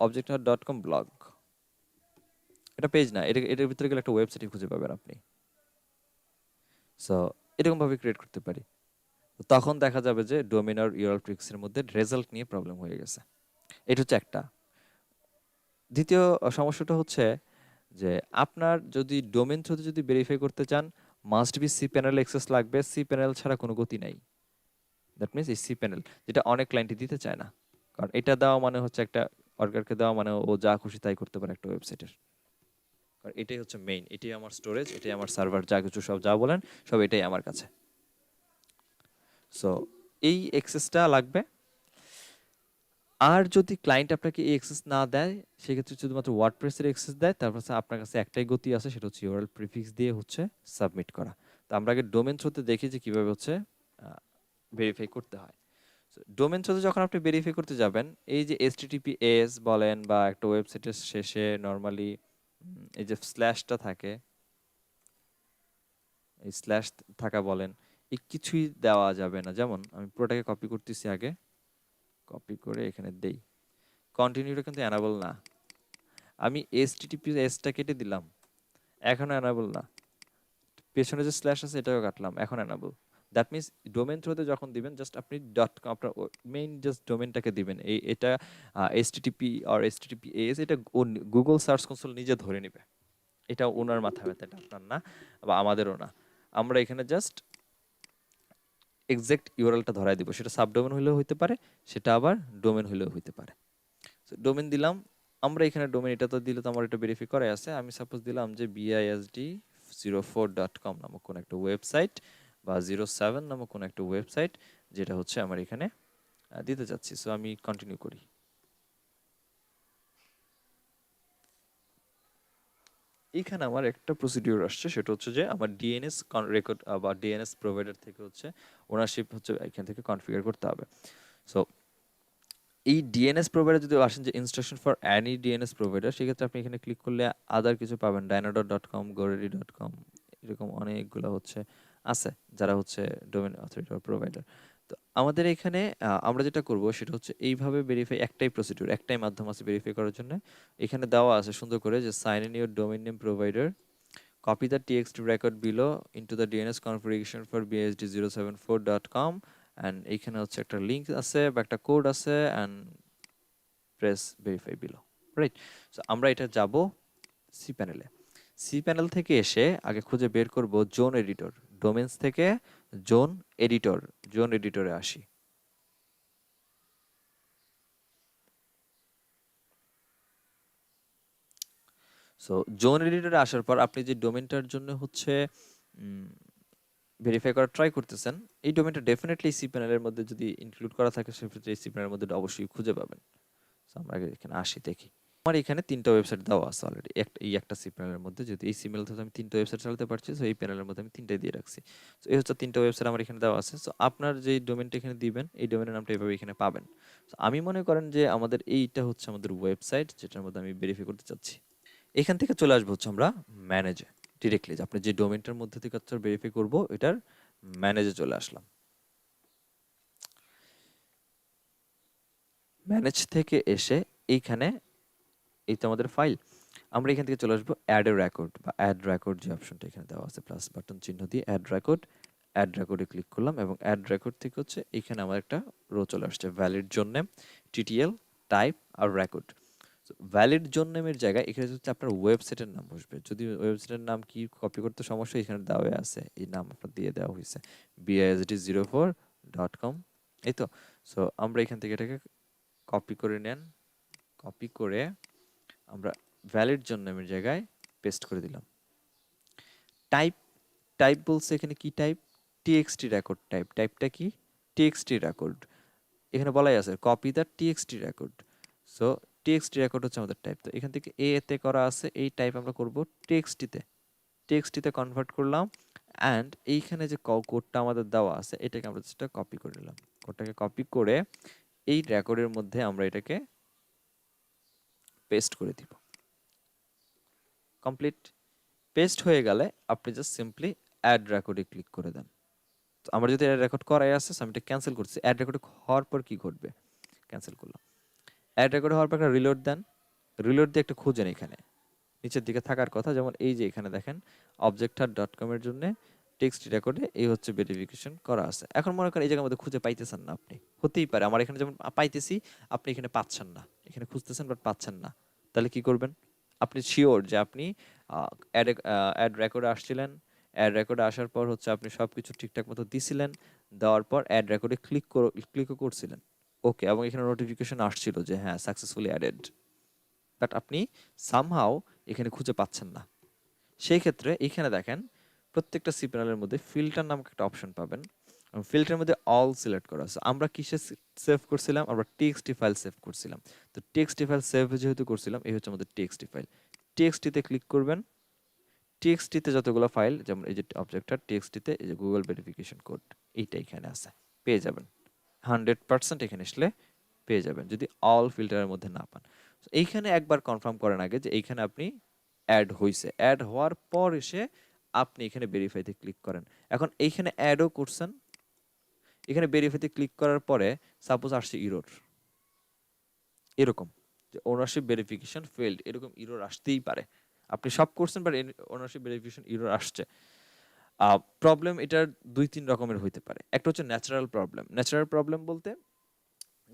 objecthat.com ব্লগ, এটা পেজ না, এটার ভিতরে গেলে একটা ওয়েবসাইট খুঁজে পাবেন আপনি। সো এরকম ভাবে ক্রিয়েট করতে পারি। তখন দেখা যাবে যে ডোমেন আর ইউআরএল প্রিফিক্সের মধ্যে রেজাল্ট নিয়ে প্রবলেম হয়ে গেছে। এটা হচ্ছে একটা। দ্বিতীয় সমস্যাটা হচ্ছে যে আপনার যদি ডোমেন থ্রুতে যদি ভেরিফাই করতে চান, must be cPanel access লাগবে। সি প্যানেল ছাড়া কোনো গতি নাই। দ্যাট মিনস এই সি প্যানেল, যেটা অনেক ক্লায়েন্টই দিতে চায় না, কারণ এটা দেওয়া মানে হচ্ছে একটা অর্গারকে দেওয়া মানে ও যা খুশি তাই করতে পারে একটা ওয়েবসাইটের। কারণ এটাই হচ্ছে মেইন, এটাই আমার স্টোরেজ, এটাই আমার সার্ভার, যা কিছু সব যা বলেন সব এটাই আমার কাছে। সো এই অ্যাক্সেসটা লাগবে। আর যদি ক্লায়েন্ট আপনাকে এই অ্যাক্সেস না দেয়, সেক্ষেত্রে শুধুমাত্র ওয়ার্ডপ্রেসের অ্যাক্সেস দেয়, তারপর আপনার কাছে একটাই গতি আছে, সেটা হচ্ছে ইউআরএল প্রিফিক্স দিয়ে হচ্ছে সাবমিট করা। তো আমরা আগে ডোমেন থ্রুতে দেখি যে কিভাবে হচ্ছে ভেরিফাই করতে হয়। ডোমেন থ্রুতে যখন আপনি ভেরিফাই করতে যাবেন, এই যে এইচটিটিপিএস বলেন বা একটা ওয়েবসাইটের শেষে নর্মালি এই যে স্ল্যাশটা থাকে, এই স্ল্যাশ থাকা বলেন, এই কিছুই দেওয়া যাবে না। যেমন আমি পুরোটাকে কপি করতেছি, আগে কপি করে এখানে দেই, কন্টিনিউটা কিন্তু অ্যানাবল না। আমি এসটিটিপিএসটা কেটে দিলাম, এখনো অ্যানাবল না। পেছনে যে স্ল্যাশ আছে এটাও কাটলাম, এখন অ্যানাবল। দ্যাট মিনস ডোমেন থ্রুতে যখন দিবেন, জাস্ট আপনি ডট কম আপনার মেইন জাস্ট ডোমেনটাকে দিবেন। এটা এইচটিটিপি আর এইচটিটিপিএস, এটা গুগল সার্চ কনসোল নিজে ধরে নেবে। এটা ওনার মাথা ব্যথা, এটা আপনার না বা আমাদেরও না। আমরা এখানে জাস্ট এক্সাক্ট ইউআরএলটা ধরায় দিব, সেটা সাবডোমেন হলেও হইতে পারে, সেটা আবার ডোমেন হলেও হইতে পারে। ডোমেন দিলাম, আমরা এখানে ডোমেন এটা তো দিলে তো আমার এটা ভেরিফাই করাই আছে। আমি সাপোজ দিলাম যে bisd04.com নামক কোন একটা ওয়েবসাইট বা 07 নামক কোন একটা ওয়েবসাইট, যেটা হচ্ছে আমার এখানে দিতে চাচ্ছি। সো আমি কন্টিনিউ করি। এখানে আমার একটা প্রসিডিউর আসছে, সেটা হচ্ছে যে আমার ডিএনএস রেকর্ড বা ডিএনএস প্রোভাইডার থেকে হচ্ছে ওনারশিপ হচ্ছে এখান থেকে কনফিগার করতে হবে। সো এই ডিএনএস প্রোভাইডার যদি আসেন যে instruction for Annie DNS provider, সেক্ষেত্রে আপনি এখানে ক্লিক করলে আদার কিছু পাবেন, dynodot.com, goredy.com, এরকম অনেকগুলো হচ্ছে আছে যারা হচ্ছে ডোমেন অথরিটি বা প্রোভাইডার। তো আমাদের এখানে আমরা যেটা করব সেটা হচ্ছে এইভাবে ভেরিফাই, একটাই প্রসিডিউর, একটাই মাধ্যম আছে ভেরিফাই করার জন্য। এখানে দেওয়া আছে সুন্দর করে যে sign in your domain name provider, copy the txt record below into the DNS configuration for bsd074.com, and এইখানে হচ্ছে একটা লিংক আছে বা একটা কোড আছে, and press verify below, right? So আমরা এটা যাব সি প্যানেলে। সি প্যানেল থেকে এসে আগে খুঁজে বের করব জোন এডিটর, ডোমেন্স থেকে জোন এডিটর, জোন এডিটরে আসি। সো জোন এডিটরে আসার পর আপনি যে ডোমেনটার জন্য হচ্ছে ভেরিফাই করার ট্রাই করতেছেন, এই ডোমেনটা ডেফিনেটলি সি প্যানেলের মধ্যে যদি ইনক্লুড করা থাকে, সেক্ষেত্রে এই সি প্যানেলের মধ্যে অবশ্যই খুঁজে পাবেন। সো আমরা আগে এখানে আসি, দেখি। আমার এখানে ৩টা ওয়েবসাইট দেওয়া আছে অলরেডি। এই একটা সি প্যানেলের মধ্যে, যদি এই সি প্যানেল থেকে আমি ৩টা ওয়েবসাইট চালাতে পারছি, সো এই প্যানেলের মধ্যে আমি ৩টাই দিয়ে রাখছি। সো এই হচ্ছে ৩টা ওয়েবসাইট আমার এখানে দেওয়া আছে। সো আপনার যে ডোমেনটা এখানে দিবেন, এই ডোমেনের নামটা এভাবে এখানে পাবেন। সো আমি মনে করেন যে আমাদের এইটা হচ্ছে আমাদের ওয়েবসাইট, যেটার মধ্যে আমি ভেরিফাই করতে চাচ্ছি। এখান থেকে চলে আসবো হচ্ছে আমরা ম্যানেজে ডিরেক্টলি, যে আপনি যে ডোমেনটার মধ্যে থেকে হচ্ছে ভেরিফাই করবো, এটার ম্যানেজে চলে আসলাম। ম্যানেজ থেকে এসে এইখানে, এই তো আমাদের ফাইল। আমরা এখান থেকে চলে আসবো অ্যাড এ রেকর্ড বা অ্যাড রেকর্ড, যে অপশনটা এখানে দেওয়া আছে প্লাস বাটন চিহ্ন দিয়ে, অ্যাড রেকর্ডে ক্লিক করলাম, এবং অ্যাড রেকর্ড থেকে হচ্ছে এখানে আমার একটা রো চলে আসছে, valid zone name, TTL, type আর রেকর্ড। ভ্যালিড জোন নেমের জায়গায় এখানে হচ্ছে আপনার ওয়েবসাইটের নাম বসবে। যদি ওয়েবসাইটের নাম কি কপি করতে সমস্যা, এখানে দেওয়া আছে, এই নাম আপনার দিয়ে দেওয়া হয়েছে bisd04.com, এই তো। সো আমরা এখান থেকে এটাকে কপি করে নেন, কপি করে আমরা ভ্যালিড জোন নেমের জায়গায় পেস্ট করে দিলাম। টাইপ, টাইপ বলছে এখানে কি টাইপ, টিএক্সটি রেকর্ড টাইপ। টাইপটা কি, টিএক্সটি রেকর্ড। এখানে বলাই আছে copy the TXT record. So TXT record হচ্ছে আমাদের টাইপ। তো এখান থেকে এ তে করা আছে, এই টাইপ আমরা করব টিএক্সটিতে, টিএক্সটিতে কনভার্ট করলাম। অ্যান্ড এইখানে যে কোডটা আমাদের দেওয়া আছে, এটাকে আমরা সেটা কপি করে নিলাম। কোডটাকে কপি করে এই রেকর্ডের মধ্যে আমরা এটাকে পেস্ট করে দিব। কমপ্লিট। পেস্ট হয়ে গেলে আপনি জাস্ট সিম্পলি অ্যাড রেকর্ডে ক্লিক করে দেন। তো আমার যদি অ্যাড রেকর্ড করাই আছে, আমি এটা ক্যান্সেল করছি। অ্যাড রেকর্ড হওয়ার পর কি ঘটবে, ক্যান্সেল করলাম। অ্যাড রেকর্ড হওয়ার পর একটা রিলোড দেন, রিলোড দিয়ে একটা খুঁজেন, এখানে নিচের দিকে থাকার কথা, যেমন এই যে এখানে দেখেন objectar.com এর জন্য টেক্সট রেকর্ডে এই হচ্ছে ভেরিফিকেশন করা আছে। এখন মনে করেন এই জায়গার মধ্যে খুঁজে পাইতেছেন না আপনি, হতেই পারে আমার এখানে যেমন পাইতেছি, আপনি এখানে পাচ্ছেন না, এখানে খুঁজতেছেন বাট পাচ্ছেন না, তাহলে কি করবেন? আপনি শিওর যে আপনি অ্যাড রেকর্ডে আসছিলেন, অ্যাড রেকর্ডে আসার পর হচ্ছে আপনি সব কিছু ঠিকঠাক মতো দিছিলেন, দেওয়ার পর অ্যাড রেকর্ডে ক্লিকও করছিলেন, ওকে, এবং এখানে নোটিফিকেশন আসছিল যে হ্যাঁ সাকসেসফুলি অ্যাডেড, বাট আপনি সামহাও এখানে খুঁজে পাচ্ছেন না। সেই ক্ষেত্রে এখানে দেখেন প্রত্যেকটা সি প্যানেলের মধ্যে ফিল্টার নামক একটা অপশন পাবেন, ফিল্টারের মধ্যে অল সিলেক্ট করা আছে। আমরা কিসে সেভ করছিলাম, আমরা টিএক্সটি ফাইল সেভ করছিলাম। তো টিএক্সটি ফাইল সেভ যেহেতু করছিলাম, এই হচ্ছে আমাদের টিএক্সটি ফাইল। টিএক্সটিতে ক্লিক করবেন, টিএক্সটিতে যতগুলো ফাইল, যেমন এই যে অবজেক্টটা টিএক্সটিতে, এই যে গুগল ভেরিফিকেশন কোড, এইটা এখানে আছে, পেয়ে যাবেন 100%। এখানে আসলে পেয়ে যাবেন যদি অল ফিল্টারের মধ্যে না পান। এইখানে একবার কনফার্ম করেন আগে যে এইখানে আপনি অ্যাড হয়েছে। অ্যাড হওয়ার পর এসে আপনি এখানে ভেরিফাইতে ক্লিক করেন। এখন এইখানে অ্যাডও করছেন, এখানে ভেরিফাইতে ক্লিক করার পরে সাপোজ আসছে ইরর, এরকম যে ওনারশিপ ভেরিফিকেশন ফেলড, এরকম ইরর আসতেই পারে। আপনি সব করছেন বাট ওনারশিপ ভেরিফিকেশন ইরর আসছে। প্রবলেম এটার ২-৩ রকমের হইতে পারে। একটা হচ্ছে ন্যাচারাল প্রবলেম। ন্যাচারাল প্রবলেম বলতে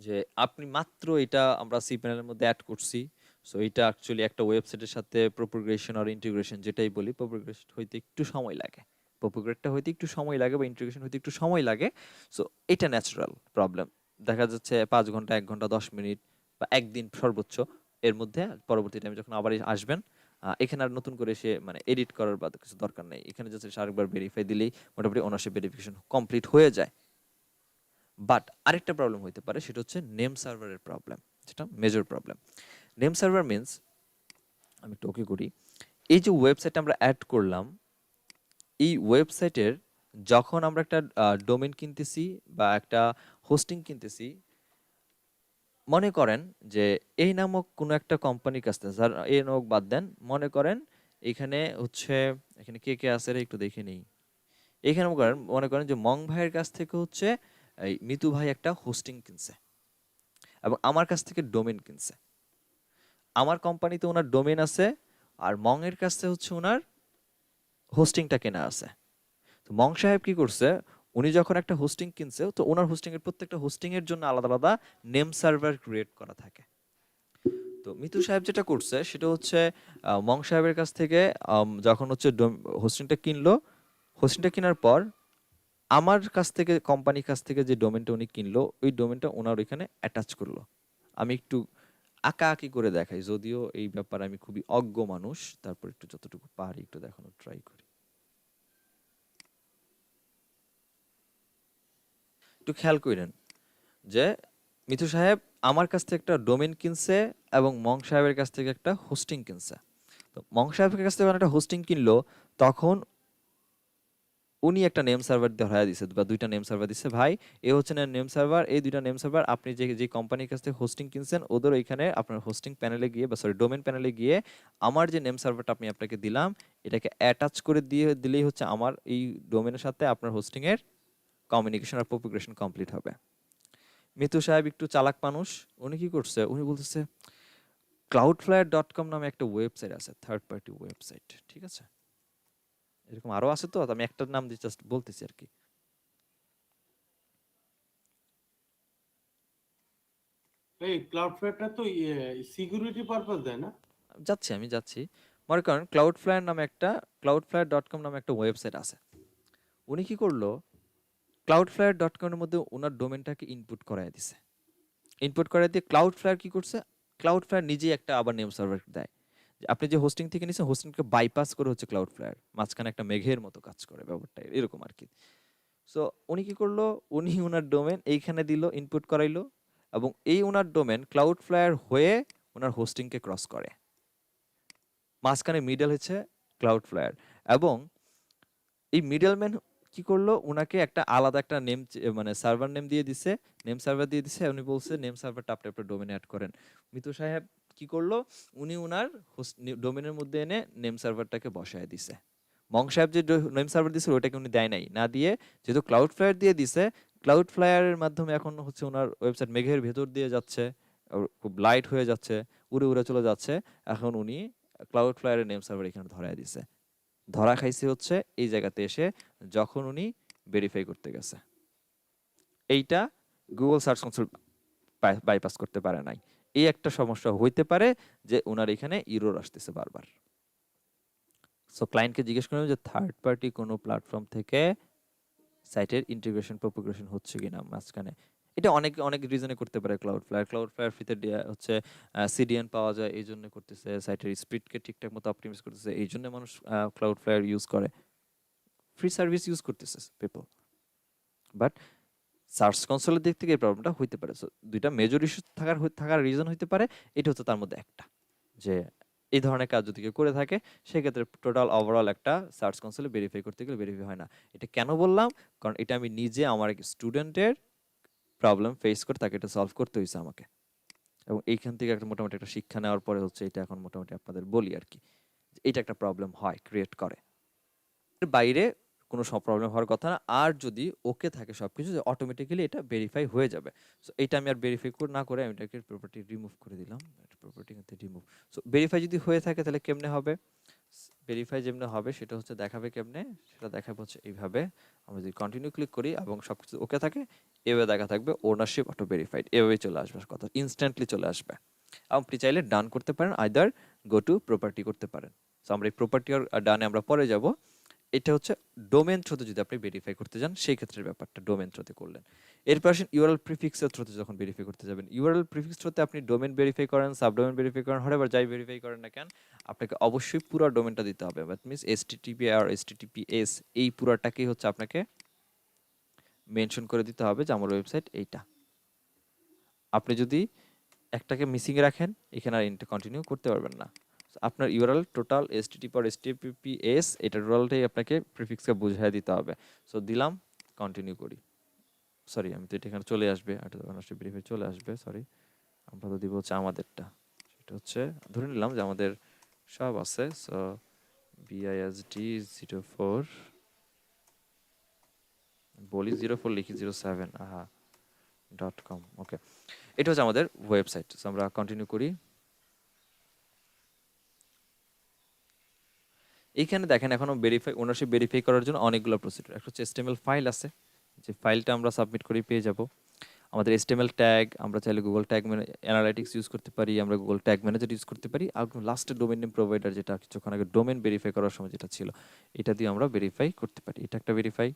যে আপনি মাত্র এটা আমরা সি প্যানেলের মধ্যে অ্যাড করছি, সো এটা অ্যাকচুয়ালি একটা ওয়েবসাইটের সাথে প্রোপাগেশন আর ইন্টিগ্রেশন যেটাই বলি, প্রোপাগেশন হইতে একটু সময় লাগে, পপুগ্রেডটা হইতে একটু সময় লাগে বা ইন্টিগ্রেশন হইতে একটু সময় লাগে। সো এটা ন্যাচারাল প্রবলেম। দেখা যাচ্ছে 5 ঘন্টা, 1 ঘন্টা, 10 মিনিট বা একদিন সর্বোচ্চ এর মধ্যে পরবর্তী টাইমে যখন আবার আসবেন, এখানে আর নতুন করে এসে মানে এডিট করার বা কিছু দরকার নেই। এখানে জাস্ট আরেকবার ভেরিফাই দিলেই মোটামুটি ওনারশিপ ভেরিফিকেশন কমপ্লিট হয়ে যায়। বাট আরেকটা প্রবলেম হইতে পারে, সেটা হচ্ছে নেম সার্ভারের প্রবলেম, যেটা major problem. Name server means, আমি একটু ওকে করি, এই যে ওয়েবসাইট আমরা অ্যাড করলাম, এই ওয়েবসাইটের যখন আমরা একটা ডোমেন কিনতেছি বা একটা হোস্টিং কিনতেছি, মনে করেন যে এই নামক কোনো একটা কোম্পানির কাছ থেকে, স্যার এই নামক বাদ দেন, মনে করেন এখানে হচ্ছে, এখানে কে কে আছে রে একটু দেখে নেই। এখানে মনে করেন যে মং ভাইয়ের কাছ থেকে হচ্ছে এই মিতু ভাই একটা হোস্টিং কিনছে এবং আমার কাছ থেকে ডোমেন কিনছে। আমার কোম্পানিতে ওনার ডোমেন আছে, আর মং এর কাছে হচ্ছে ওনার হোস্টিংটা কেনা আছে। তো মং সাহেব কি করছে, উনি যখন একটা হোস্টিং কিনছে, তো ওনার হোস্টিং এর প্রত্যেকটা হোস্টিং এর জন্য আলাদা আলাদা নেম সার্ভার ক্রিয়েট করা থাকে। তো মিতু সাহেব যেটা করছে সেটা হচ্ছে মং সাহেবের কাছ থেকে যখন হচ্ছে হোস্টিংটা কিনলো, হোস্টিংটা কেনার পর আমার কাছ থেকে, কোম্পানির কাছ থেকে যে ডোমেনটা উনি কিনলো, ওই ডোমেনটা ওনার ওইখানে অ্যাটাচ করলো। আমি একটু আঁকাআঁকি করে দেখাই, যদিও এই ব্যাপারে আমি খুবই অজ্ঞ মানুষ, তারপর একটু যতটুকু পারি একটু দেখানোর ট্রাই করি। একটু খেয়াল করেন যে মিথু সাহেব আমার কাছ থেকে একটা ডোমেন কিনছে এবং মং সাহেবের কাছ থেকে একটা হোস্টিং কিনছে। তো মং সাহেবের কাছ থেকে যখন একটা হোস্টিং কিনলো, তখন উনি একটা নেম সার্ভার ধরায় দিছে বা দুইটা নেম সার্ভার দিছে, ভাই এ হচ্ছে না নেম সার্ভার, এই দুইটা নেম সার্ভার আপনি যে যে কোম্পানির কাছ থেকে হোস্টিং কিনছেন ওদের ওইখানে আপনার হোস্টিং প্যানেলে গিয়ে বা সরি ডোমেন প্যানেলে গিয়ে আমার যে নেম সার্ভারটা আমি আপনাকে দিলাম, এটাকে অ্যাটাচ করে দিয়ে দিলেই হচ্ছে আমার এই ডোমেনের সাথে আপনার হোস্টিং এর কমিউনিকেশন আর প্রপিগ্রেশন কমপ্লিট হবে। মিতু সাহেব একটু চালাক মানুষ, উনি কি করছে, উনি বলতেছে cloudflare.com নামে একটা ওয়েবসাইট আছে, থার্ড পার্টি ওয়েবসাইট, ঠিক আছে? এরকম আরো আছে, তো আমি একটার নাম দিয়ে জাস্ট বলতেছি আর কি। এই ক্লাউডফ্লেয়ারটা তো সিকিউরিটি পারপাস দেয় না? আমি যাচ্ছি। মনে করেন cloudflare.com নামে একটা ওয়েবসাইট আছে। উনি কি করলো, cloudflare.com এর মধ্যে ওনার ডোমেনটাকে ইনপুট করায় দিছে। ইনপুট করায় দিয়ে ক্লাউডফ্লায়ার কি করছে, ক্লাউডফ্লায়ার নিজেই একটা আবার নেম সার্ভার দেয়। যে আপনি যে হোস্টিং থেকে নিছেন, হোস্টিংকে বাইপাস করে হচ্ছে ক্লাউডফ্লায়ার মাঝখানে একটা মেঘের মতো কাজ করে, ব্যাপারটা এরকম আর কি। সো উনি কি করলো, উনি ওনার ডোমেন এইখানে দিল, ইনপুট করাইলো, এবং এই ওনার ডোমেন ক্লাউডফ্লায়ার হয়ে ওনার হোস্টিংকে ক্রস করে। মাঝখানে মিডল হচ্ছে ক্লাউডফ্লায়ার, এবং এই মিডলম্যান কি করলো, উনাকে একটা আলাদা একটা নেম, মানে সার্ভার নেম দিয়ে দিছে, নেম সার্ভার দিয়ে দিছে। উনি বলছে নেম সার্ভারটা আপনি আপনার ডোমেনে অ্যাড করেন। মিতু সাহেব কি করলো, উনি উনার ডোমেনের মধ্যে এনে নেম সার্ভারটাকে বসায় দিছে। মং সাহেব যে নেম সার্ভার দিছিল ওটাকে উনি দেয় নাই, না দিয়ে যেহেতু ক্লাউড ফ্লায়ার দিয়ে দিছে, ক্লাউড ফ্লায়ারের মাধ্যমে এখন হচ্ছে ওনার ওয়েবসাইট মেঘের ভেতর দিয়ে যাচ্ছে, খুব লাইট হয়ে যাচ্ছে, উড়ে উড়ে চলে যাচ্ছে। এখন উনি ক্লাউড ফ্লায়ারের নেম সার্ভার এখানে ধরায় দিছে। ধরা খাইছে হচ্ছে এই জায়গাতে এসে, যখন উনি ভেরিফাই করতে গেছে। এইটা গুগল সার্চ কনসোল বাইপাস করতে পারে নাই। এই একটা সমস্যা হইতে পারে যে ওনার এখানে ইরর আসতেছে বারবার। সো ক্লায়েন্টকে জিজ্ঞেস করলাম যে থার্ড পার্টি কোনো প্ল্যাটফর্ম থেকে সাইটের ইন্টিগ্রেশন প্রপিগ্রেশন হচ্ছে কিনা মাঝখানে। এটা অনেক অনেক রিজনে করতে পারে। ক্লাউড ফ্লায়ার ফ্রিতে হচ্ছে সিডিএন পাওয়া যায়, এই জন্য করতেছে। সাইটের স্পিডকে ঠিকঠাক মতো অপটিমাইজ করতেছে, এই জন্য মানুষ ক্লাউড ফ্লায়ার ইউজ করে। ফ্রি সার্ভিস ইউজ করতেছে পিপল। বাট সার্চ কনসোলের দিক থেকে এই প্রবলেমটা হইতে পারে। সো দুইটা মেজর ইস্যু থাকার রিজন হইতে পারে, এটা হচ্ছে তার মধ্যে একটা, যে এই ধরনের কাজ যদি কেউ করে থাকে, সেক্ষেত্রে টোটাল ওভারঅল একটা সার্চ কনসোলে ভেরিফাই করতে গেলে ভেরিফাই হয় না। এটা কেন বললাম, কারণ এটা আমি নিজে আমার এক স্টুডেন্টের প্রবলেম ফেস করে তাকে এটা সলভ করতে হয়েছে আমাকে, এবং এইখান থেকে একটা মোটামুটি একটা শিক্ষা নেওয়ার পরে হচ্ছে এটা এখন মোটামুটি আপনাদের বলি আর কি, এটা একটা প্রবলেম হয়, ক্রিয়েট করে। এর বাইরে কোনো সব প্রবলেম হওয়ার কথা না। আর যদি ওকে থাকে সবকিছু, যে অটোমেটিক্যালি এটা ভেরিফাই হয়ে যাবে। সো এটা আমি আর ভেরিফাই না করে আমি এটাকে প্রপার্টি রিমুভ করে দিলাম, প্রপার্টি কিন্তু রিমুভ। সো ভেরিফাই যদি হয়ে থাকে তাহলে কেমনে হবে, ভেরিফাই যেমনে হবে সেটা হচ্ছে দেখাবে কেমনে, সেটা দেখাবে হচ্ছে এইভাবে। আমরা যদি কন্টিনিউ ক্লিক করি এবং সবকিছু ওকে থাকে, এভাবে দেখা থাকবে ওনারশিপ অটো ভেরিফাইড, এভাবেই চলে আসবে, কথা ইনস্ট্যান্টলি চলে আসবে। আপনি চাইলে ডান করতে পারেন, আইদার গো টু প্রপার্টি করতে পারেন। সো আমরা এই প্রপার্টি আর ডানে আমরা পরে যাব। এটা হচ্ছে ডোমেন থ্রুতে যদি আপনি ভেরিফাই করতে যান সেই ক্ষেত্রে ব্যাপারটা ডোমেন থ্রুতে করলেন। এরপর আসেন ইউআরএল প্রিফিক্সের থ্রুতে যখন ভেরিফাই করতে যাবেন, ইউআরএল প্রিফিক্স থ্রুতে আপনি ডোমেন ভেরিফাই করেন, সাবডোমেন ভেরিফাই করেন, হরেভার যাই ভেরিফাই করেন না কেন, আপনাকে অবশ্যই পুরো ডোমেনটা দিতে হবে। দ্যাট মিনস এসটিটিপি আর এসটিটিপিএস এই পুরাটাকেই হচ্ছে আপনাকে মেনশন করে দিতে হবে যে আমার ওয়েবসাইট এইটা। আপনি যদি একটাকে মিসিং রাখেন এখানে আর ইন্টা কন্টিনিউ করতে পারবেন না। আপনার ইউআরএল টোটাল এসটিটিপি আর এসটিপিএস এটা টোটালটাই আপনাকে প্রিফিক্সকে বুঝিয়ে দিতে হবে। সো দিলাম, কন্টিনিউ করি। সরি আমি তো এটা এখানে চলে আসবে, এটা তখন আসলে ভেরিফাই চলে আসবে, সরি। আমরা তো দিব হচ্ছে আমাদেরটা, সেটা হচ্ছে ধরে নিলাম যে আমাদের সব আছে। সো BISD04 বলি 04 লিখি 07 আহা .com। ওকে, এটা হচ্ছে আমাদের ওয়েবসাইট। সো আমরা কন্টিনিউ করি। এইখানে দেখেন এখনো ভেরিফাই ওনারশিপ ভেরিফাই করার জন্য অনেকগুলো প্রসিডিউর। একটা হচ্ছে HTML ফাইল আছে, যে ফাইলটা আমরা সাবমিট করে পেয়ে যাব। আমাদের HTML ট্যাগ, আমরা চাইলে গুগল ট্যাগ অ্যানালাইটিক্স ইউজ করতে পারি, আমরা গুগল ট্যাগ ম্যানেজার ইউজ করতে পারি। আর লাস্টে ডোমেন নেম প্রোভাইডার, যেটা কিছুক্ষণ আগে ডোমেন ভেরিফাই করার সময় যেটা ছিল, এটা দিয়ে আমরা ভেরিফাই করতে পারি। এটা একটা ভেরিফাই।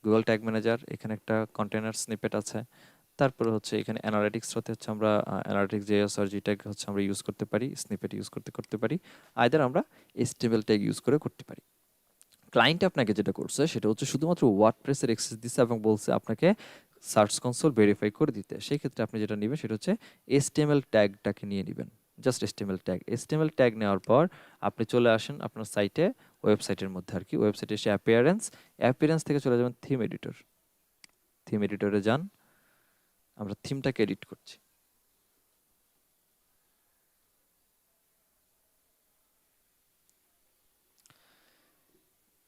গুগল ট্যাগ ম্যানেজার, এখানে একটা কন্টেনার স্নিপেট আছে। তারপরে হচ্ছে এখানে অ্যানালাইটিক্স হতে হচ্ছে আমরা অ্যানালাইটিক্স জেএস আর জি ট্যাগ হচ্ছে আমরা ইউজ করতে পারি, স্নিপেট ইউজ করতে পারি। আইদার আমরা HTML ট্যাগ ইউজ করতে পারি। ক্লায়েন্ট আপনাকে যেটা করছে সেটা হচ্ছে শুধুমাত্র ওয়ার্ডপ্রেসের অ্যাক্সেস দিচ্ছে এবং বলছে আপনাকে সার্চ কনসোল ভেরিফাই করে দিতে। সেই ক্ষেত্রে আপনি যেটা নেবেন সেটা হচ্ছে HTML ট্যাগটাকে নিয়ে নেবেন, জাস্ট HTML ট্যাগ নেওয়ার পর আপনি চলে আসেন আপনার সাইটে, ওয়েবসাইটের মধ্যে আর কি, ওয়েবসাইটে এসে অ্যাপিয়ারেন্স থেকে চলে যাবেন থিম এডিটরে যান। আমরা থিমটাকে এডিট করছি।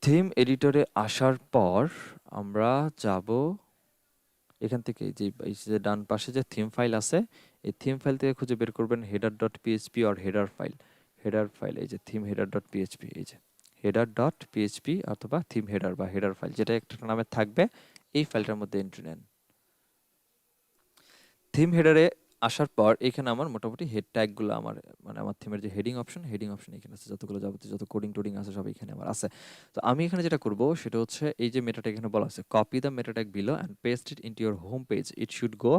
থিম এডিটরে আসার পর আমরা যাব এখান থেকে, এই যে ডান পাশে যে থিম ফাইল আছে, এই থিম ফাইল থেকে খুঁজে বের করবেন header.php আর হেডার ফাইল, এই যে থিম header.php, এই যে header.php অথবা থিম হেডার বা হেডার ফাইল, যেটা একটা নামে থাকবে, এই ফাইলটার মধ্যে এন্ট্রি নেন। থিম হেডারে আসার পর এখানে আমার মোটামুটি হেড ট্যাগগুলো আমার আমার থিমের যে হেডিং অপশন এখানে আছে, যতগুলো যাবতীয় যত কোডিং টোডিং আছে সব এখানে আমার আছে। তো আমি এখানে যেটা করব সেটা হচ্ছে এই যে মেটা ট্যাগ এখানে বলা আছে, copy the meta tag below and paste it into your home page, it should go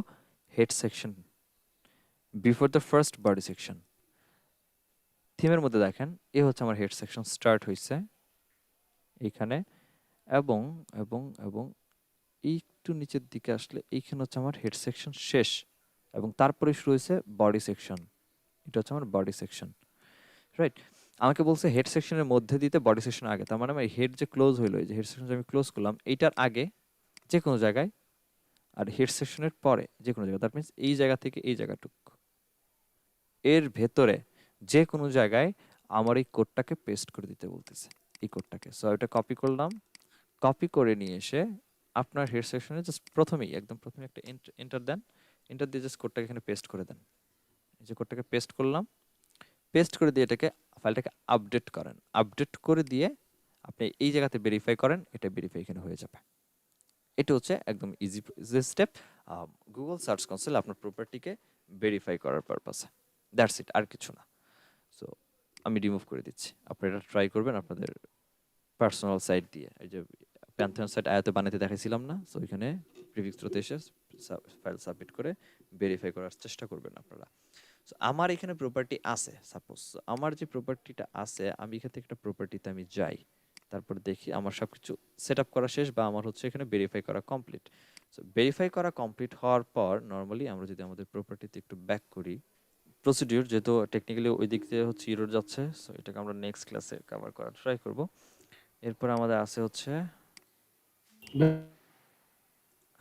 head section before the first body section. থিমের মধ্যে দেখেন এ হচ্ছে আমার হেড সেকশন স্টার্ট হয়েছে এইখানে, এবং এবং এবং একটু নিচের দিকে আসলে এইখানে হচ্ছে আমার হেড সেকশন শেষ, এবং তারপরে শুরু হয়েছে বডি সেকশন। এটা হচ্ছে আমার বডি সেকশন, রাইট। আমাকে বলছে হেড সেকশনের মধ্যে দিতে, বডি সেকশন আগে। তার মানে আমার হেড যে ক্লোজ হইলো, এই যে হেড সেকশন আমি ক্লোজ করলাম, এইটার আগে যে কোনো জায়গায়, আর হেড সেকশনের পরে যে কোনো জায়গায়। দ্যাট মিনস এই জায়গা থেকে এই জায়গাটুক, এর ভেতরে যে কোনো জায়গায় আমার এই কোডটাকে পেস্ট করে দিতে বলতেছে, এই কোডটাকে। সো এটা কপি করলাম, কপি করে নিয়ে এসে আপনার হেড সেকশনে জাস্ট প্রথমেই একদম প্রথমে একটা এন্টার দেন, এন্টার দিয়ে জাস্ট কোডটাকে এখানে পেস্ট করে দেন। এই যে কোডটাকে পেস্ট করলাম, পেস্ট করে দিয়ে এটাকে ফাইলটাকে আপডেট করেন, আপডেট করে দিয়ে আপনি এই জায়গাতে ভেরিফাই করেন, এটা ভেরিফাই এখানে হয়ে যাবে। এটা হচ্ছে একদম easy step Google search console আপনার প্রপার্টিকে ভেরিফাই করার পারপাসে। দ্যাটস ইট, আর কিছু না। সো আমি রিমুভ করে দিচ্ছি, আপনারা এটা ট্রাই করবেন আপনাদের পার্সোনাল সাইট দিয়ে। এই যে প্যান্থন সাইট আয়াতে বানাতে দেখাইছিলাম না, সো এখানে প্রিফিক্স থ্রুতে এসে ফাইল সাবমিট করে ভেরিফাই করার চেষ্টা করবেন আপনারা। So, আমার এখানে প্রপার্টি আছে, সাপোজ আমার যে প্রপার্টিটা আছে, আমি এখান থেকে একটা প্রপার্টিতে আমি যাই, তারপর দেখি আমার সবকিছু সেট আপ করা শেষ বা আমার হচ্ছে এখানে ভেরিফাই করা কমপ্লিট। সো ভেরিফাই করা কমপ্লিট হওয়ার পর নর্মালি আমরা যদি আমাদের প্রপার্টিতে একটু ব্যাক করি, প্রসিডিউর যেহেতু টেকনিক্যালি ওই দিক দিয়ে হচ্ছে ইরোর যাচ্ছে, সো এটাকে আমরা নেক্সট ক্লাসে কভার করার ট্রাই করব। এরপর আমাদের আছে হচ্ছে